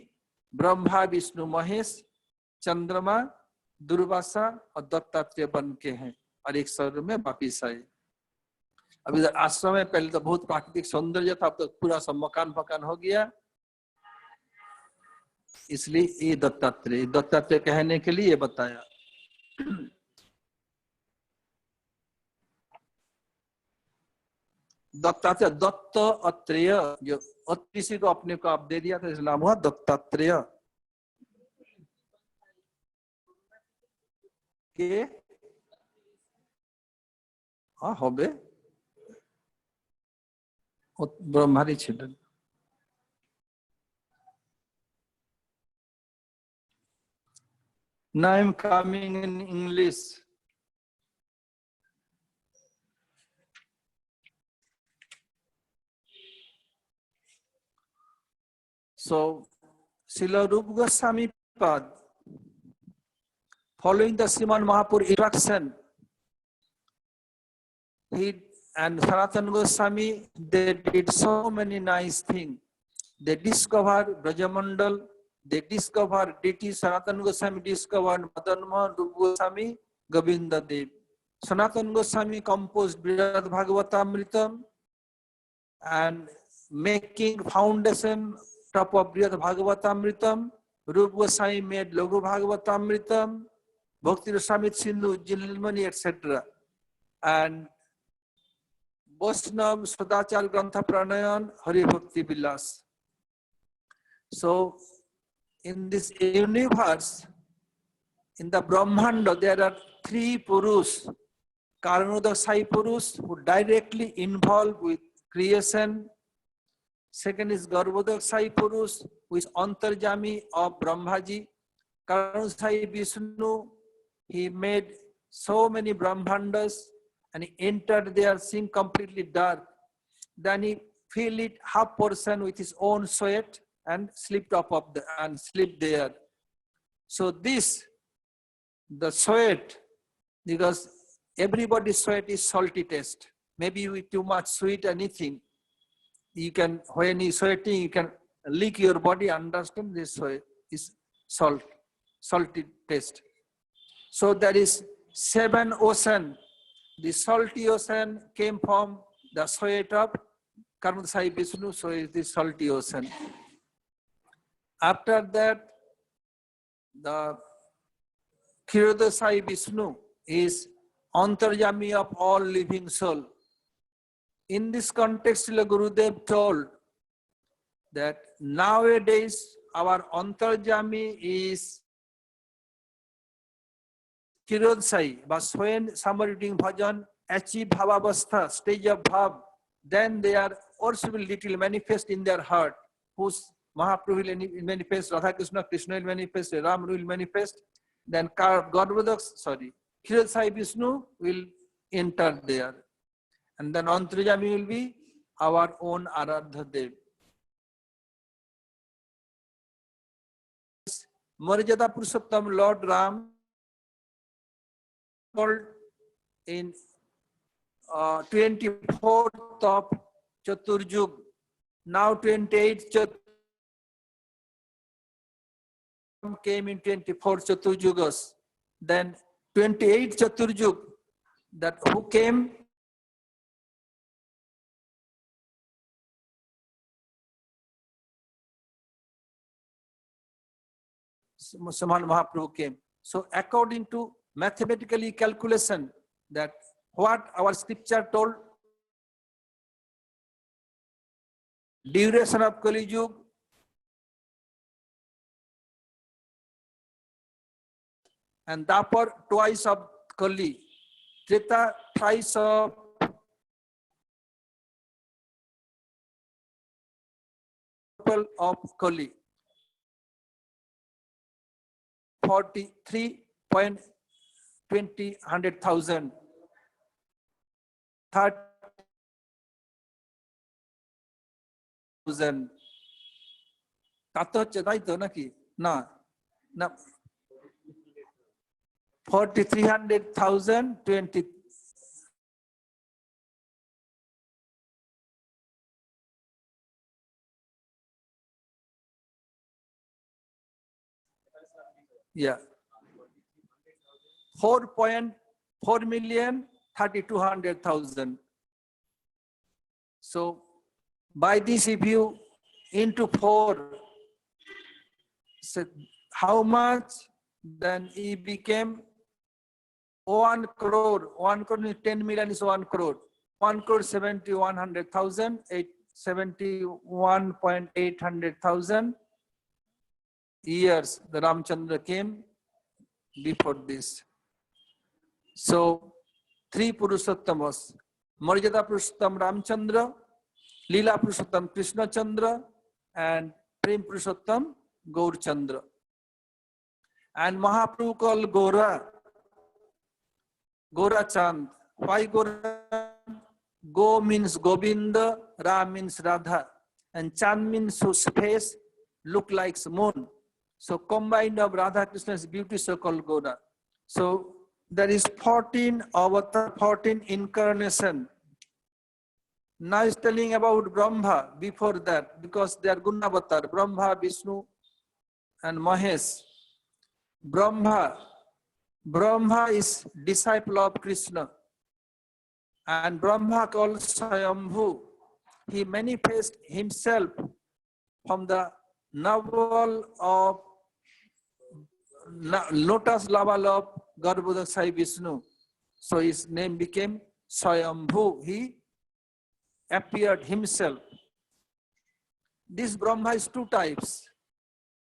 ब्रह्मा विष्णु महेश चंद्रमा दुर्वासा और दत्तात्रेय बन के हैं, और एक स्वरूप में वापिस आए। अब इधर आश्रम में पहले तो बहुत प्राकृतिक सौंदर्य था, अब तो पूरा सब मकान मकान हो गया, इसलिए ये दत्तात्रेय कहने के लिए बताया। दत्तात्रेय, दत्त अत्रेय, जो किसी को अपने को आप दे दिया था, इसलिए नाम हुआ दत्तात्रेय। के हाँ होबे ब्रह्मारी छिलेन। Now I'm coming in English. So, Srila Rupa Goswami Pad, following the Sriman Mahaprabhu instruction, he and Sanatana Goswami, they did so many nice things. They discovered Brajamandal, they discovered deity. Sanatana Goswami discovered Madan Mohan, Rupa Goswami, Govinda Dev. Sanatana Goswami composed Brihad Bhagavatamritam and making foundation top of Brihad Bhagavatamritam. Rupa Goswami made Laghu Bhagavatamritam, Bhakti Rasamrita Sindhu, Jilmani, etc. And Vaishnava Sadachar Grantha Pranayan, Hari Bhakti Vilas. So, in this universe, in the Brahmanda, there are three Purus. Karanodakshai Purus, who directly involved with creation. Second is Garbhodakshai Purus, who is Antarjami of Brahmaji. Karanodakshai Vishnu, he made so many Brahmandas and he entered there, seeing completely dark. Then he filled it half portion with his own sweat and slipped up of the and sleep there. So this, the sweat, because everybody's sweat is salty taste. Maybe with too much sweet anything, you can, when you sweating, you can lick your body, understand this sweat is salty taste. So there is 7 ocean. The salty ocean came from the sweat of Karanodakshai Vishnu, so it is the salty ocean. After that, the Kshirodakshai Vishnu is Antarjami of all living soul. In this context, Gurudev told that nowadays our Antarjami is Kshirodakshai, but when somebody doing bhajan, achieve bhavavastha, stage of bhav, then they are also will little manifest in their heart, whose Mahaprabhu will manifest, Radha Krishna, Krishna will manifest, Ram will manifest, then Kshirodakshai Vishnu will enter there. And then Antarjami will be our own Aradha Dev. Marjada Purushottam Lord Ram called in 24th of Chaturjug. Now 28th came in 24th Chaturjugas. Then 28th Chaturjug, that who came? Saman Mahaprabhu came. So according to mathematically calculation, that what our scripture told, duration of Kali Yuga and Dapar twice of Kali, Treta thrice of Kali, 43.20 100,000, 30,000. Tato chedai to naki na 4,300,000 20. Yeah. 4.4,32,000. So by this, if you into 4, so how much? Then it became 1 crore. 1 crore is 10 million is 1 crore. 1 crore 71,000, 71.800,000 years. The Ramchandra came before this. So 3 Purushottamas: Maryada Purushottam Ramchandra, Leela Purushottam Krishna Chandra, and Prem Purushottam Gaur Chandra. And Mahaprabhu called Gora Chand. Why Gora? Go means Govinda, Ra means Radha, and Chand means whose face look like moon. So combined of Radha Krishna's beauty, so called Gora. So there is 14 avatar, 14 incarnation. Now is telling about Brahma before that, because they are Gunavatar, Brahma, Vishnu, and Mahesh. Brahma is disciple of Krishna, and Brahma called Swayambhu. He manifests himself from the navel of lotus level of Garbhoda Sai Vishnu. So his name became Swayambhu. He appeared himself. This Brahma is 2 types.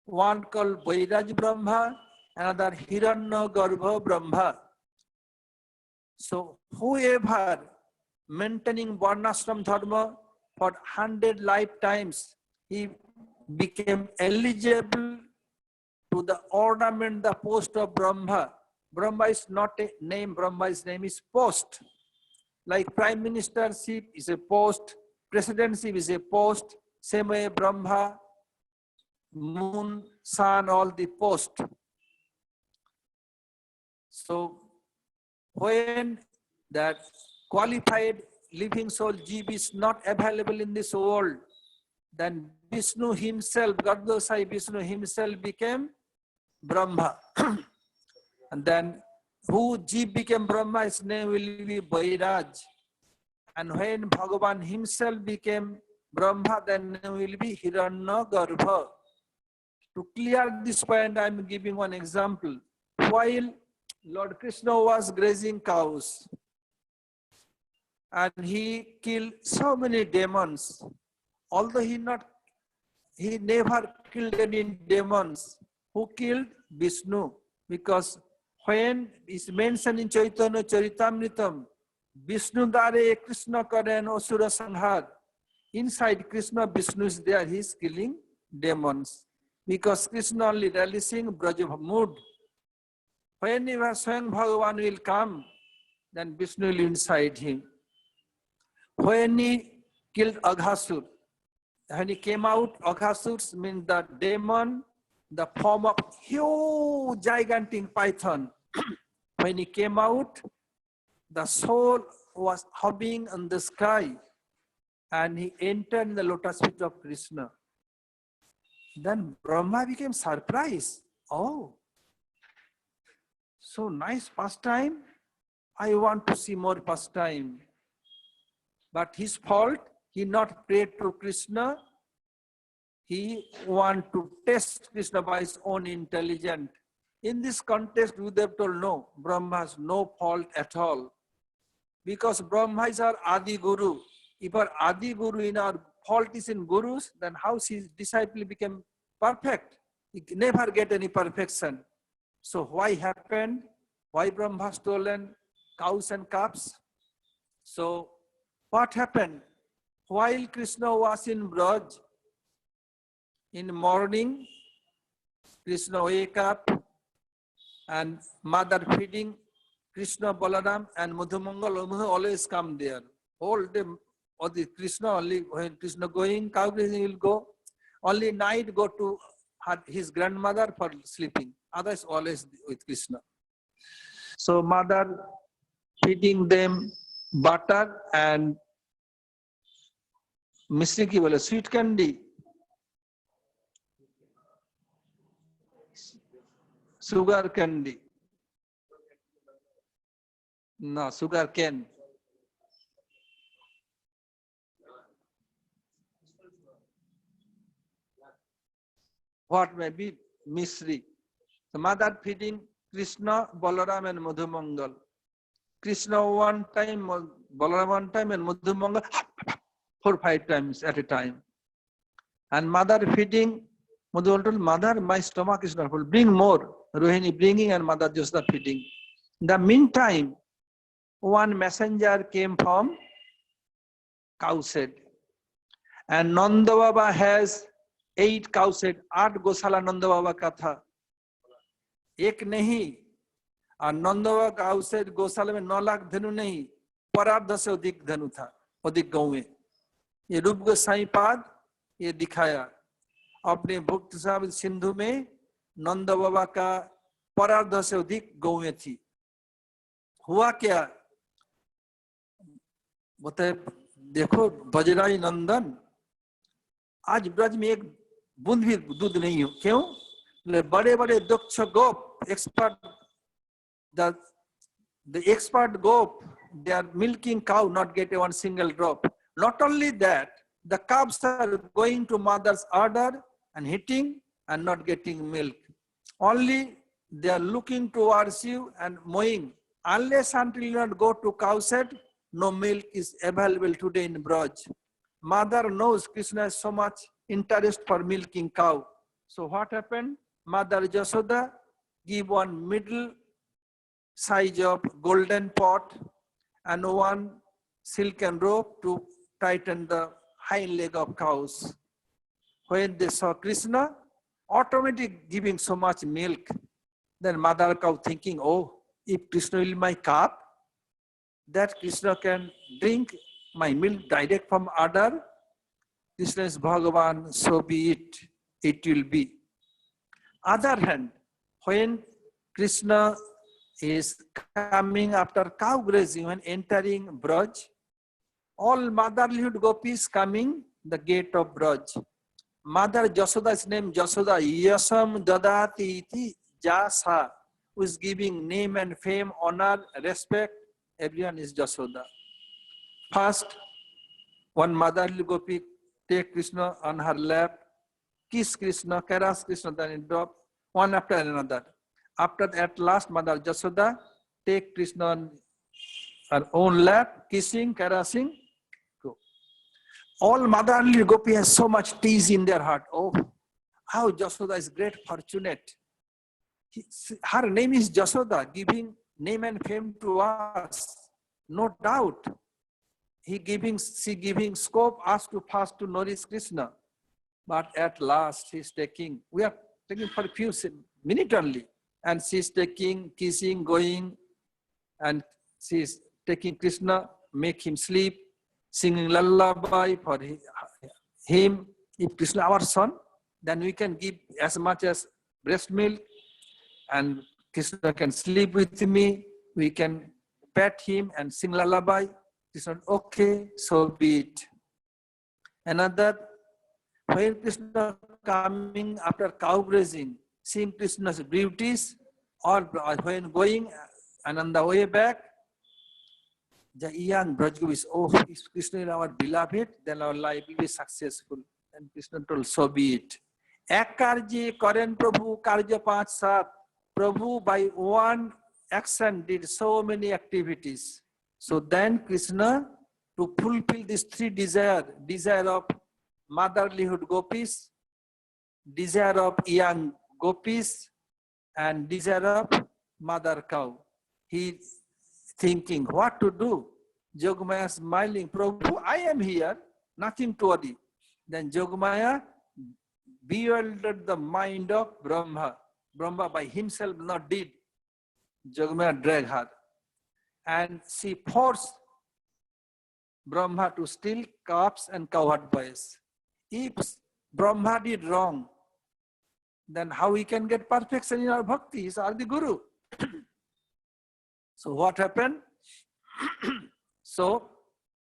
One called Vairaj Brahma, another Hiranyagarbha Brahma. So whoever maintaining Varnashram Dharma for 100 lifetimes, he became eligible to the ornament, the post of Brahma. Brahma is not a name, Brahma's name is post. Like prime ministership is a post, presidency is a post, same way Brahma, moon, sun, all the post. So when that qualified living soul Jeev is not available in this world, then Vishnu himself, Garbhodasai Vishnu himself became Brahma. And then who Jeev became Brahma, his name will be Vairaj. And when Bhagavan himself became Brahma, then name will be Hiranyagarbha. To clear this point, I am giving one example. While Lord Krishna was grazing cows, and he killed so many demons, although he never killed any demons. Who killed? Vishnu. Because when is mentioned in Chaitanya Charitamritam, Vishnu Dare Krishna Karen Asura Sanhar. Inside Krishna, Vishnu is there, he is killing demons. Because Krishna only relishing Braja mood. Whenever Swayam Bhagavan will come, then Vishnu will inside him. When he killed Aghasur, when he came out, Aghasur means the demon, the form of huge gigantic python. When he came out, the soul was hovering in the sky, and he entered in the lotus feet of Krishna. Then Brahma became surprised. Oh, so nice pastime. I want to see more pastime. But his fault, he not prayed to Krishna. He want to test Krishna by his own intelligence. In this context, Gurudev told no, Brahma has no fault at all. Because Brahma is our Adi Guru. If our Adi Guru in our fault is in Gurus, then how his disciple became perfect? He never get any perfection. So why happened? Why Brahma stolen cows and calves? So what happened? While Krishna was in Braj, in morning, Krishna wake up and mother feeding Krishna, Balaram and Madhumangal always come there. All day, or the Krishna only when Krishna going, cow grazing will go. Only night go to his grandmother for sleeping. Others always with Krishna. So mother feeding them butter and misri ki bole, sweet candy, sugar candy. No, sugar cane. What may be misri? The mother feeding Krishna, Balaram and Madhumangal. Krishna one time, Balaram one time and Madhumangal 4-5 times at a time. And mother feeding, Madhumangal, mother, my stomach is not full. Bring more. Rohini bringing and mother just feeding. In the meantime, one messenger came from cow shed. And Nanda Baba has 8 cow shed, 8 Gosala Nanda Baba ka tha. एक नहीं और नंदवा गांव से गौशाला में 9 लाख धनु नहीं, परार्ध से अधिक धनु था, अधिक गौ में। ये रूप गोसाई पाद ये दिखाया अपने भक्त साहब सिंधु में नंद बाबा का परार्ध से अधिक गौएं थी। हुआ क्या? बताए देखो बजराई नंदन आज ब्रज में एक बूंद भी दूध नहीं हो। क्यों? बड़े बड़े दक्ष गोप expert, the expert goat, they are milking cow, not get one single drop. Not only that, the calves are going to mother's udder and hitting and not getting milk. Only they are looking towards you and mowing. Unless until you not go to cow shed, no milk is available today in Braj. Mother knows Krishna has so much interest for milking cow. So what happened? Mother Jasoda give one middle size of golden pot and one silken rope to tighten the hind leg of cows. When they saw Krishna automatically giving so much milk, then mother cow thinking, oh, if Krishna will my cup, that Krishna can drink my milk direct from udder. Krishna is Bhagavan, so be it, it will be. Other hand, when Krishna is coming after cow grazing, when entering Braj, all motherhood gopis coming the gate of Braj. Mother Jasoda's name Jasoda, Yasam Dadati iti Jasa, who is giving name and fame, honor, respect, everyone is Jasoda. First, one motherly gopi take Krishna on her lap, kiss Krishna, caress Krishna, then drop, one after another. After that, at last, Mother Jasoda take Krishna on her own lap, kissing, caressing, go. All motherly gopi has so much tease in their heart. Oh, how Jasoda is great, fortunate. Her name is Jasoda, giving name and fame to us. No doubt. She giving scope us to fast to nourish Krishna. But at last, she's taking, we are taking for a few minutes only. And she's taking, kissing, going, and she's taking Krishna, make him sleep, singing lullaby for him. If Krishna our son, then we can give as much as breast milk, and Krishna can sleep with me. We can pet him and sing lullaby. Krishna, okay, so be it. Another, when Krishna coming after cow grazing, seeing Krishna's beauties, or when going and on the way back, the young Brajgopis, oh, if Krishna is our beloved, then our life will be successful. And Krishna told, so be it. Ek karje karen Prabhu karja panch sat. Prabhu by one action did so many activities. So then Krishna, to fulfill these 3 desire of motherlyhood gopis, desire of young gopis, and desire of mother cow. He thinking what to do. Yogamaya smiling, Prabhu, I am here, nothing to worry. Then Yogamaya bewildered the mind of Brahma. Brahma by himself not did. Yogamaya dragged her. And she forced Brahma to steal calves and cowherd boys. If Brahma did wrong, then how he can get perfection in our bhakti? He's our the Guru. So what happened? So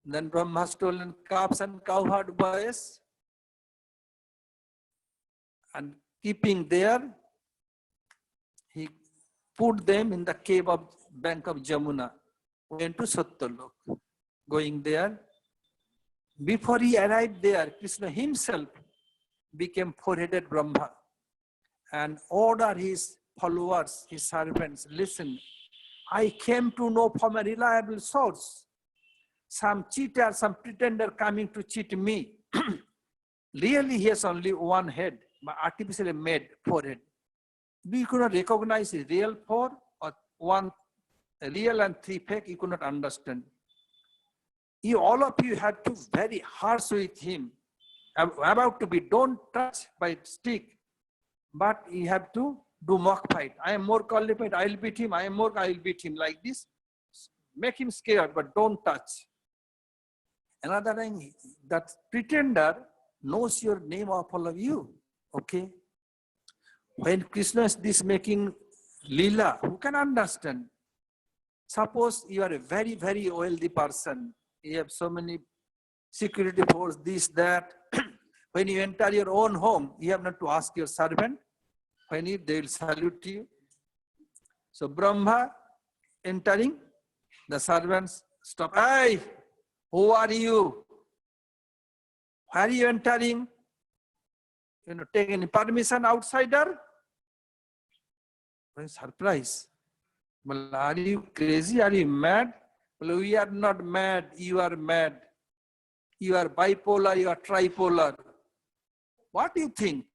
then Brahma stolen calves and cowherd boys and keeping there, he put them in the cave of bank of Jamuna, went to Satyalok. Going there, before he arrived there, Krishna himself became four-headed Brahma and ordered his followers, his servants, listen, I came to know from a reliable source. Some cheater, some pretender coming to cheat me. Really, he has only one head, but artificially made forehead. We could not recognize his real four or one real and three fake. You could not understand. You, all of you had to very harsh with him. About to be, don't touch by stick, but you have to do mock fight. I am more qualified, I will beat him. I am more, I will beat him like this. Make him scared, but don't touch. Another thing, that pretender knows your name of all of you. Okay. When Krishna is this making lila, who can understand? Suppose you are a very, very wealthy person. You have so many security force, this, that. When you enter your own home, you have not to ask your servant. When you, they will salute you. So Brahma entering, the servants stop. Hey, who are you? Where are you entering? You know, take any permission, outsider? What a surprise. Well, are you crazy? Are you mad? Well, we are not mad. You are mad. You are bipolar. You are tripolar. What do you think?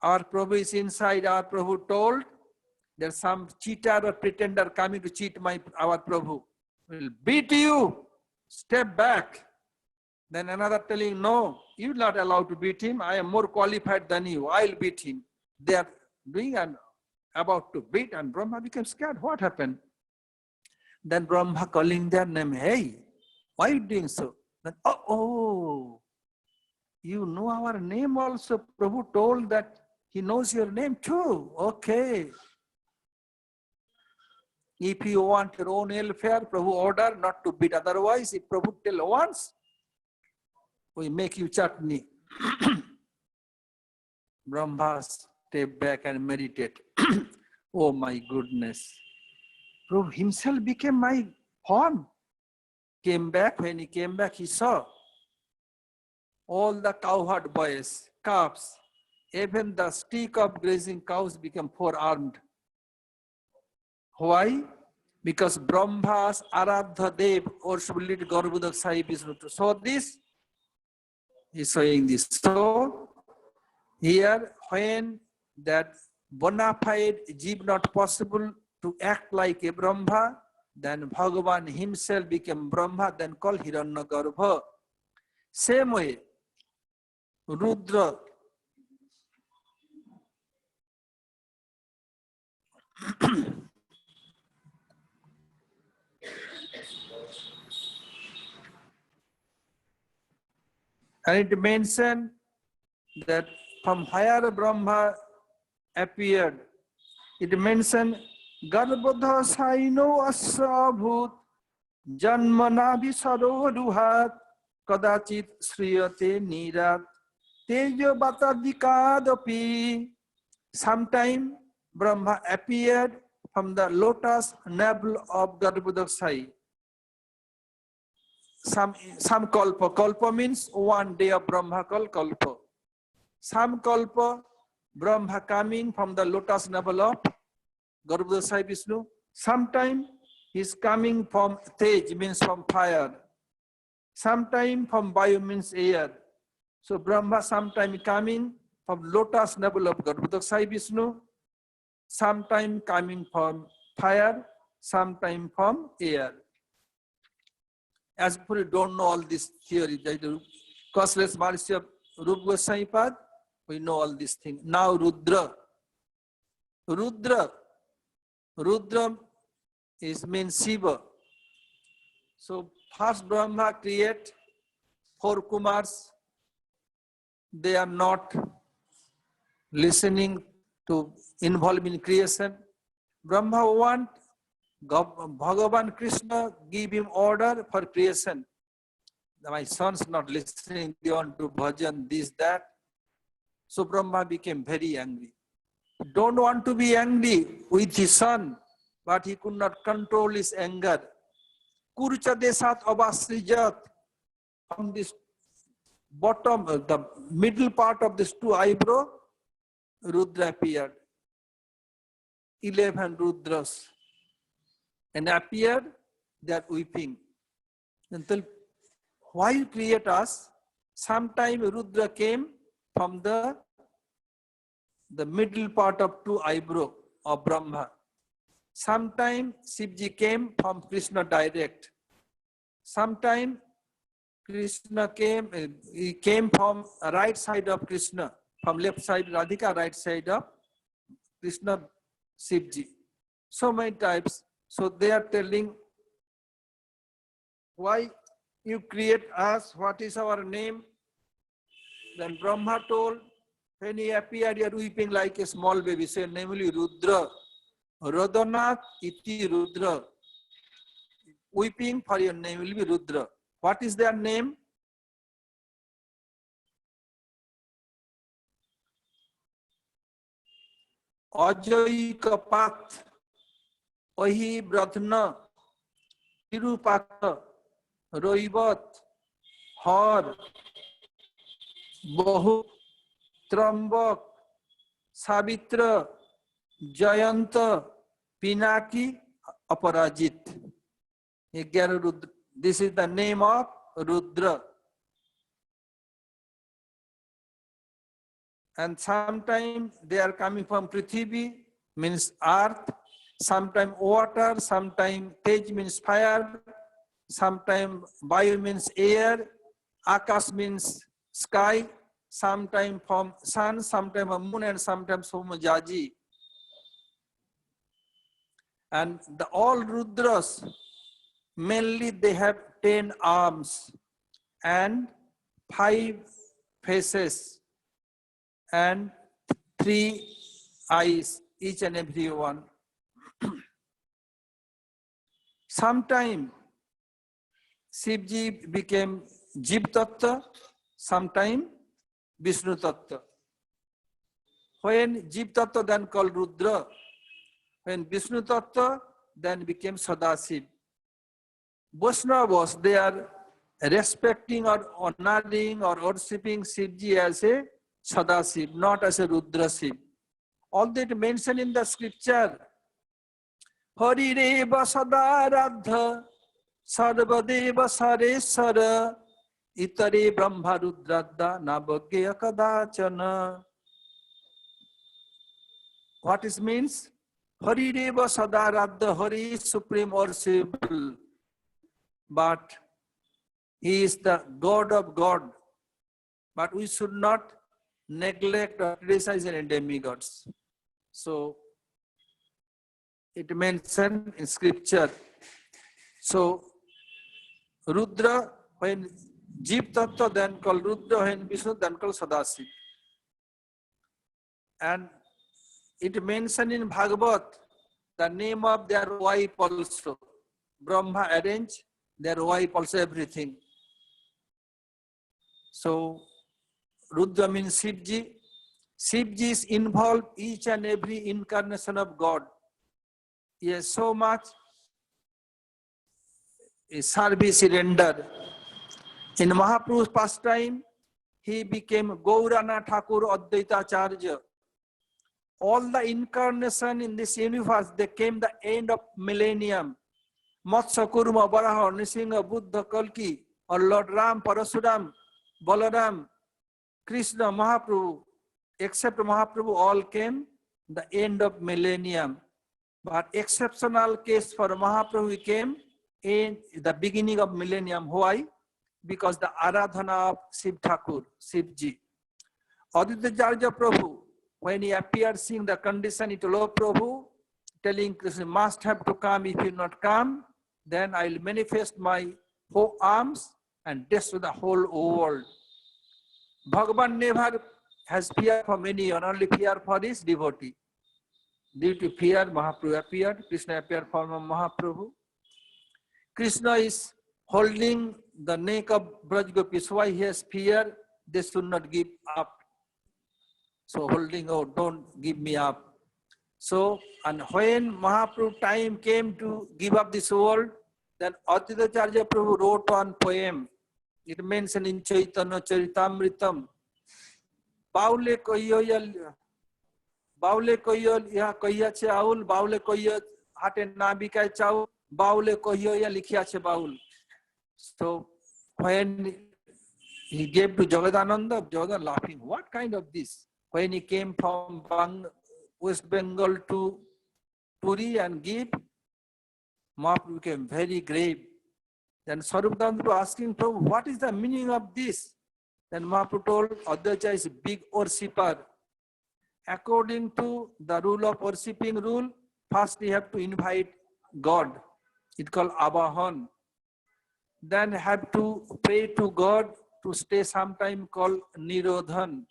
Our Prabhu is inside. Our Prabhu told there's some cheater or pretender coming to cheat our Prabhu. Will beat you. Step back. Then another telling, no, you're not allowed to beat him. I am more qualified than you. I'll beat him. They are doing and about to beat, and Brahma became scared. What happened? Then Brahma calling their name, hey, why are you doing so? Then, oh, you know our name also. Prabhu told that he knows your name too. Okay. If you want your own welfare, Prabhu order not to beat. Otherwise, if Prabhu tell once, we make you chutney. Brahma step back and meditate. Oh my goodness. Prabhu himself became my horn. Came back, when he came back, he saw all the cowherd boys, calves, even the stick of grazing cows became four-armed. Why? Because Brahma's Aradha Dev or should lead Garbhodak Sai Vishnu to show this. He's showing this. So here, when that bona fide jeev not possible to act like a Brahma, then Bhagavan himself became Brahma, then called Hiranyagarbha. Same way, Rudra. And it mentioned that from where Brahma appeared, it mentioned Garbhodha Saino Asabhut Janmana Visaroruhat Kadachit Sriyate Nirat Tejo Batadikadapi. Sometime Brahma appeared from the lotus navel of Garbhodha Sai. Some kalpa. Kalpa means one day of Brahma called kalpa. Some kalpa, Brahma coming from the lotus navel of Garbhodaka Sai Vishnu. Sometime he is coming from Tej, means from fire. Sometime from Vayu, means air. So Brahma sometime coming from lotus navel of Garbhodaka Sai Vishnu. sometime coming from fire, sometime from air. As we don't know all this theory, the causeless mercy of Rupa Goswami Pad, we know all these things. Now Rudra. Rudra means Shiva. So first Brahma create 4 Kumars. They are not listening to involve in creation. Brahma want Bhagavan Krishna give him order for creation. My son's not listening, they want to bhajan, this, that. So Brahma became very angry. Don't want to be angry with his son, but he could not control his anger. Kurcha desat avasrijat, from this bottom, the middle part of this 2 eyebrow, Rudra appeared. 11 Rudras. And appeared, they are weeping. Until why you create us? Sometime Rudra came from the middle part of 2 eyebrow of Brahma. Sometime Shivji came from Krishna direct. Sometime Krishna he came from right side of Krishna, from left side Radhika, right side of Krishna Shivji. So many types. So they are telling, why you create us? What is our name? Then Brahma told, when he appeared, you are weeping like a small baby. Say, namely Rudra. Rodanath iti Rudra. Weeping for your name will be Rudra. What is their name? Ajay Kapat, Ahi Bratna, Tirupaka, Roivat, Har, Bahu, Trambak, Savitra, Jayanta, Pinaki, Aparajit. This is the name of Rudra. And sometimes they are coming from Prithvi, means earth, sometimes water, sometimes Tej means fire, sometimes Vayu means air, Akash means sky, sometimes from sun, sometimes from moon, and sometimes from Jaji. And all Rudras, mainly they have 10 arms and 5 faces and 3 eyes, each and every one. Sometime Shivji became Jiv Tattva, sometime Vishnu Tattva. When Jiv Tattva, then called Rudra. When Vishnu Tattva, then became Sadashiv. Vaishnavas, they are respecting or honoring or worshipping Shivji as a Sadashiv, not as a Rudrashiv. All that mentioned in the scripture, Hari Reva Sadaradha, Sarvadeva Saresara, Itare Brahma Rudradda, Nabhagya Kadachana. What it means? Hari Reva Sadaradha, Hari is supreme worshipable, but he is the God of God. But we should not neglect or criticize any demigods. So it mentioned in scripture. So Rudra, when Jiv Tattva, then called Rudra, when Vishnu, then called Sadashiv. And it mentioned in Bhagavad the name of their wife also. Brahma arranged their wife also, everything. So Rudra means Shivji. Shivji is involved each and every incarnation of God. He has so much service rendered. In Mahaprabhu's pastime, he became Gaurana Thakur Advaita Acharya. All the incarnation in this universe, they came the end of millennium. Matsya Kurma, Varaha, Nrsimha, Buddha, Kalki, or Lord Ram, Parasuram, Balaram, Krishna, Mahaprabhu, except Mahaprabhu, all came the end of millennium. But exceptional case for Mahaprabhu came in the beginning of millennium. Why? Because the Aradhana of Shiv Thakur, Shivji. Aditya Jarja Prabhu, when he appeared seeing the condition, he told, "Oh Prabhu," telling Krishna, "must have to come. If you not come, then I'll manifest my 4 arms and destroy the whole world." Bhagavan never has fear for anyone, only fear for his devotee. Due to fear, Mahaprabhu appeared. Krishna appeared for Mahaprabhu. Krishna is holding the neck of Braj Gopis. Why he has fear? They should not give up. So holding, "Oh, don't give me up." So, and when Mahaprabhu time came to give up this world, then Advaitacharya Prabhu wrote one poem. It mentioned in Chaitanya Charitamritam. Baule koyo ya koya che aul, baule koyo hate na bikai chau, baule koyo ya likhya che baul. So when he gave to Jagadananda, Jagadananda laughing, "What kind of this?" When he came from West Bengal to Puri and gave, Mahaprabhu became very grave. Then Swarupadananda asking Prabhu, "What is the meaning of this?" Then Mahaprabhu told, "Advaita is a big worshipper. According to the rule of worshipping rule, first you have to invite God. It's called Avahan. Then have to pray to God to stay some time called Nirodhan.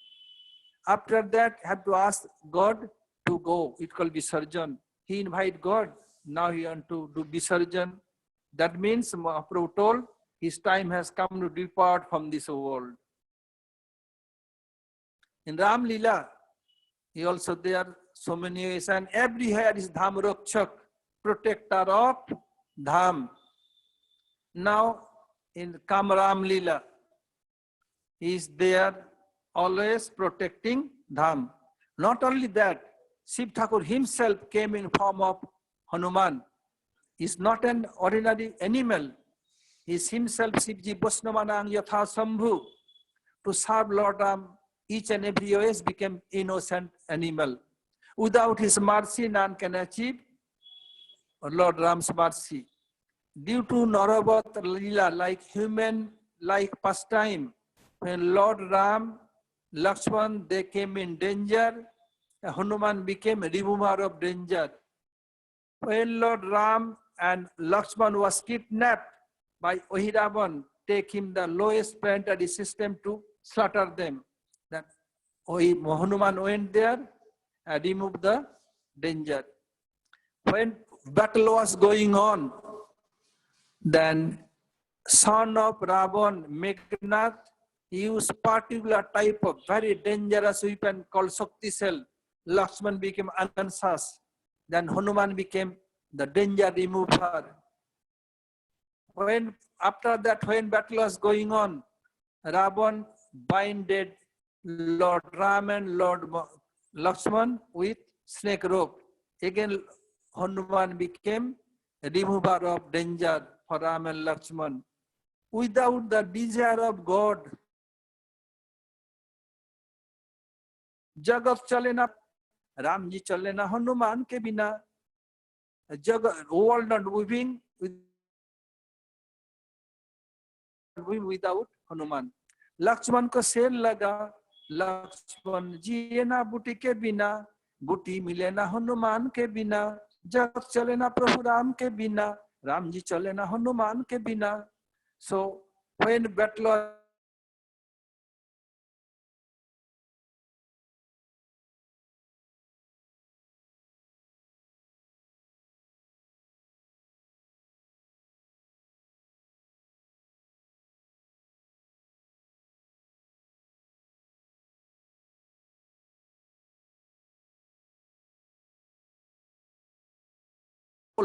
After that, have to ask God to go. It called Visarjan. He invite God. Now he want to do Visarjan. That means Mahaprabhu told his time has come to depart from this world." In Ram Leela, he also there so many ways, and everywhere is Dham Rakshak, protector of Dham. Now in Kamram Leela, he is there always protecting Dham. Not only that, Shiv Thakur himself came in form of Hanuman. He is not an ordinary animal. He is himself Shivji Vaishnavanang Yatha Sambhu. To serve Lord Ram, each and every always became innocent animal. Without his mercy, none can achieve Lord Ram's mercy. Due to Naravat Leela, like human, like pastime, when Lord Ram, Lakshman, they came in danger, Hanuman became a remover of danger. When Lord Ram and Lakshman was kidnapped by Ohiravan, take him the lowest planetary system to slaughter them. Then Hanuman went there and removed the danger. When battle was going on, then son of Ravan, Meghnad, used particular type of very dangerous weapon called Shakti Cell. Lakshman became unconscious. Then Hanuman became the danger remover. After that, when battle was going on, Ravan binded Lord Ram and Lord Lakshman with snake rope. Again, Hanuman became a remover of danger for Ram and Lakshman. Without the desire of God, Jagat chale na, Ram ji chale na Hanuman ke bina. Jagat, world not moving without Hanuman. Lakshman ko sel laga, Lakshman ji na buti ke bina, buti mile na Hanuman ke bina. Jagat chale na Prabhu Ram ke bina, Ram ji chale na Hanuman ke bina. So when battle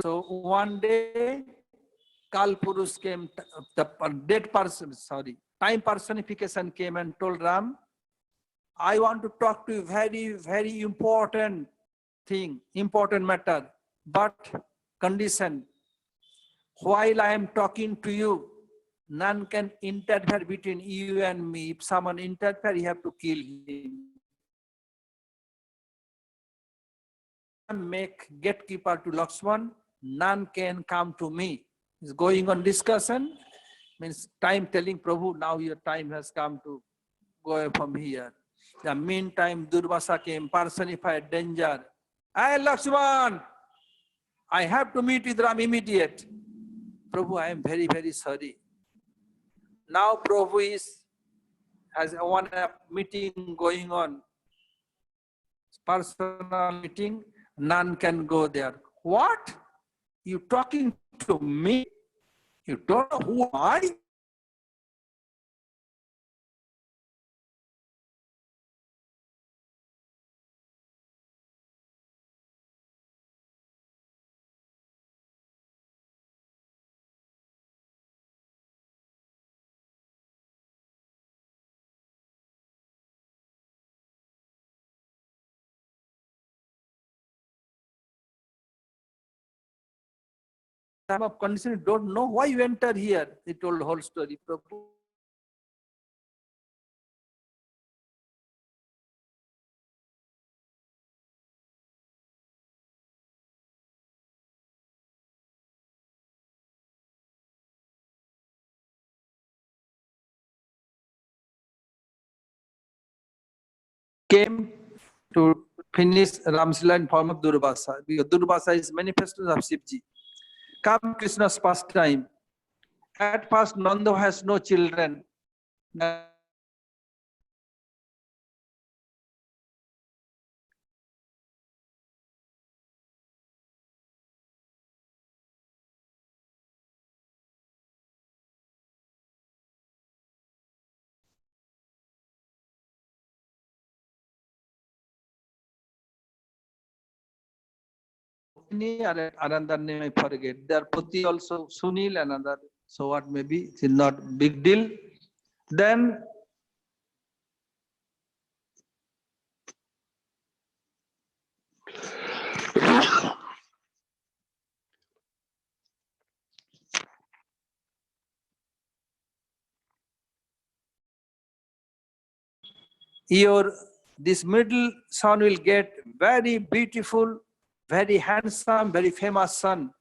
so one day Kal Purush came, the dead person, sorry, time personification came and told Ram, "I want to talk to you very, very important thing, important matter, but condition. While I am talking to you, none can interfere between you and me. If someone interferes, you have to kill him." make gatekeeper to Lakshman, none can come to me. Is going on discussion, means time telling Prabhu, now your time has come to go away from here. The meantime, Durvasa came, personified danger. Hey Lakshman, I have to meet with Ram immediate. Prabhu, I am very, very sorry. Now Prabhu has one meeting going on, personal meeting, none can go there. What? You talking to me? You don't know who I? Time of condition, you don't know why you enter here. He told the whole story. Prabhu. Came to finish Ramsila in form of Durvasa, because Durvasa is manifestation of Shivji. Come Krishna's pastime. At first, Nanda has no children. Another name I forget. Their Pati also Sunil, another. So what maybe it's not big deal. Then this middle son will get very beautiful, very handsome, very famous son.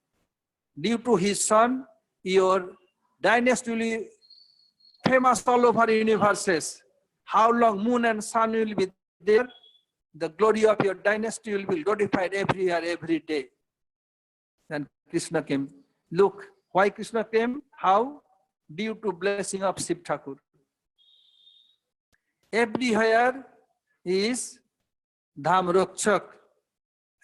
Due to his son, your dynasty will be famous all over universes. How long moon and sun will be there, the glory of your dynasty will be glorified every year, every day. Then Krishna came. Look, why Krishna came? How? Due to blessing of Shiv Thakur. Everywhere is Dham Rakshak.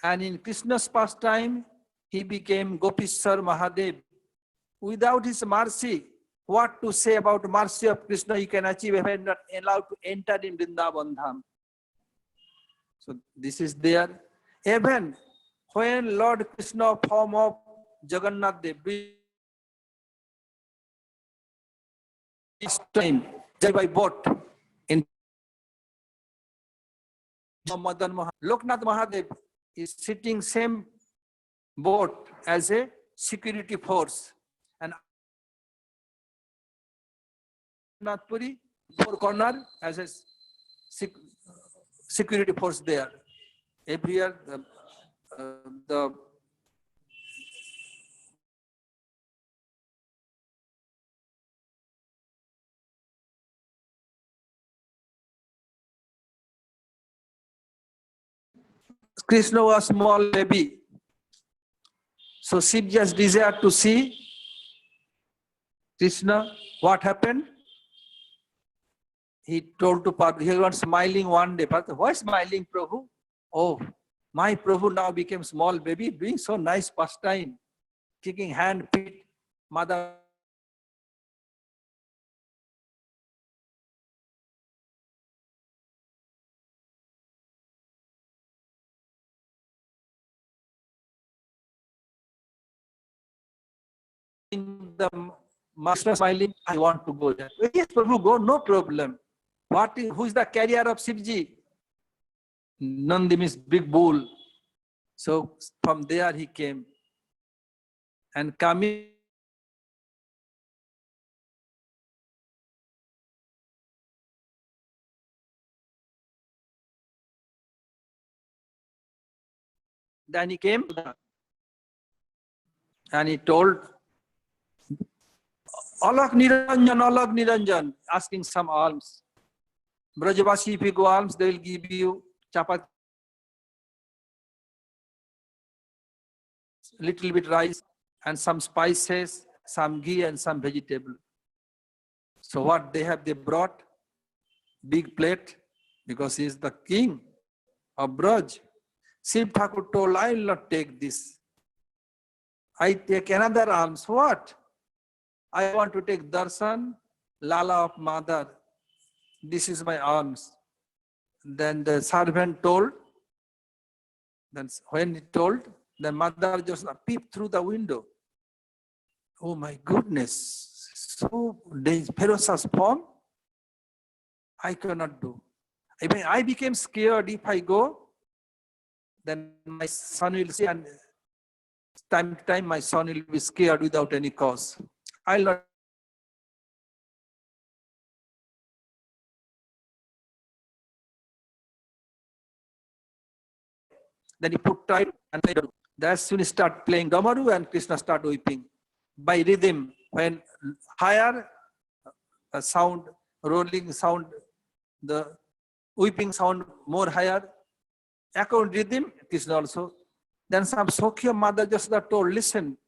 And in Krishna's pastime, he became Gopishwar Mahadev. Without his mercy, what to say about mercy of Krishna you can achieve if you are not allowed to enter in Vrindavan Dham. So this is there. Even when Lord Krishna form of Jagannath Dev, this time, by boat in Madan Mahadev, Loknath Mahadev is sitting same boat as a security force. And Nathpuri, four corner as a security force there. Every year, the Krishna was small baby. So Shiv just desired to see Krishna. What happened? He told to Parvati, he was smiling one day. Parvati, why smiling, Prabhu? Oh, my Prabhu now became small baby, doing so nice pastime, kicking hand, feet, mother. In the master smiling, I want to go there. Yes, Prabhu, go, no problem. Who is the carrier of Shivji? Nandi means big bull. So from there he came. And coming, Then he came and he told, Alak Niranjan, asking some alms. Brajavasi, if you go alms, they will give you chapati, little bit rice and some spices, some ghee and some vegetable. So what they have, they brought big plate because he is the king of Braj. Shiv Thakur told, I will not take this. I take another alms. What? I want to take darshan, Lala of mother. This is my alms. Then the servant told, then when he told, the mother just peeped through the window. Oh my goodness, so ferocious form, I cannot do. Even I became scared. If I go, then my son will see, and time to time my son will be scared without any cause. I'll not. Then he put time and played. That's soon he start playing Damaru and Krishna start weeping. By rhythm, when higher sound, rolling sound, the weeping sound more higher, according rhythm, Krishna also. Then some Sokhya mother just told, listen,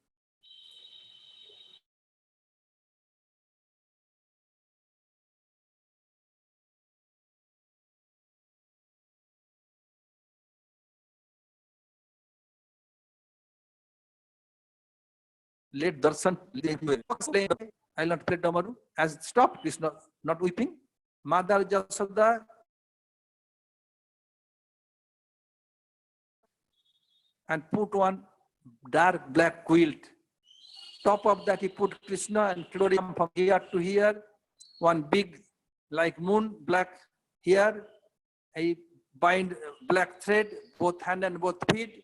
let darshan, I'll not play Damaru. As stop, Krishna not weeping. Mother Jasoda and put one dark black quilt. Top of that he put Krishna and Chlorium from here to here. One big like moon black here. He bind black thread, both hand and both feet.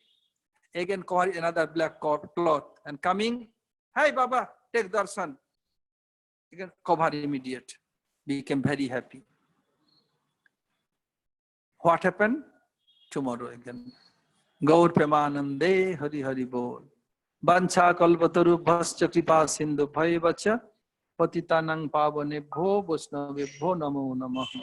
Again cover another black cloth and coming. Hey Baba, take darshan. Again cover immediate. Became very happy. What happened? Tomorrow again. Gaur Premanande Hari Hari Bol. Bancha Kalpataru Bhascha Kripa Sindhu Bhaivacha Patitanang Pavane Bho Vaishnave Bho Namo Namaha.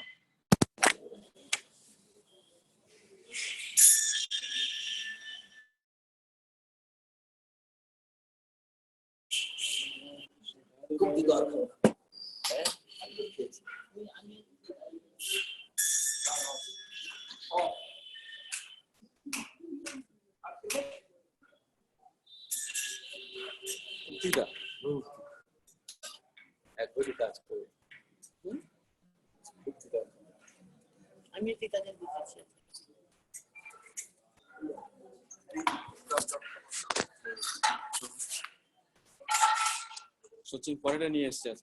Sachin, what did he say?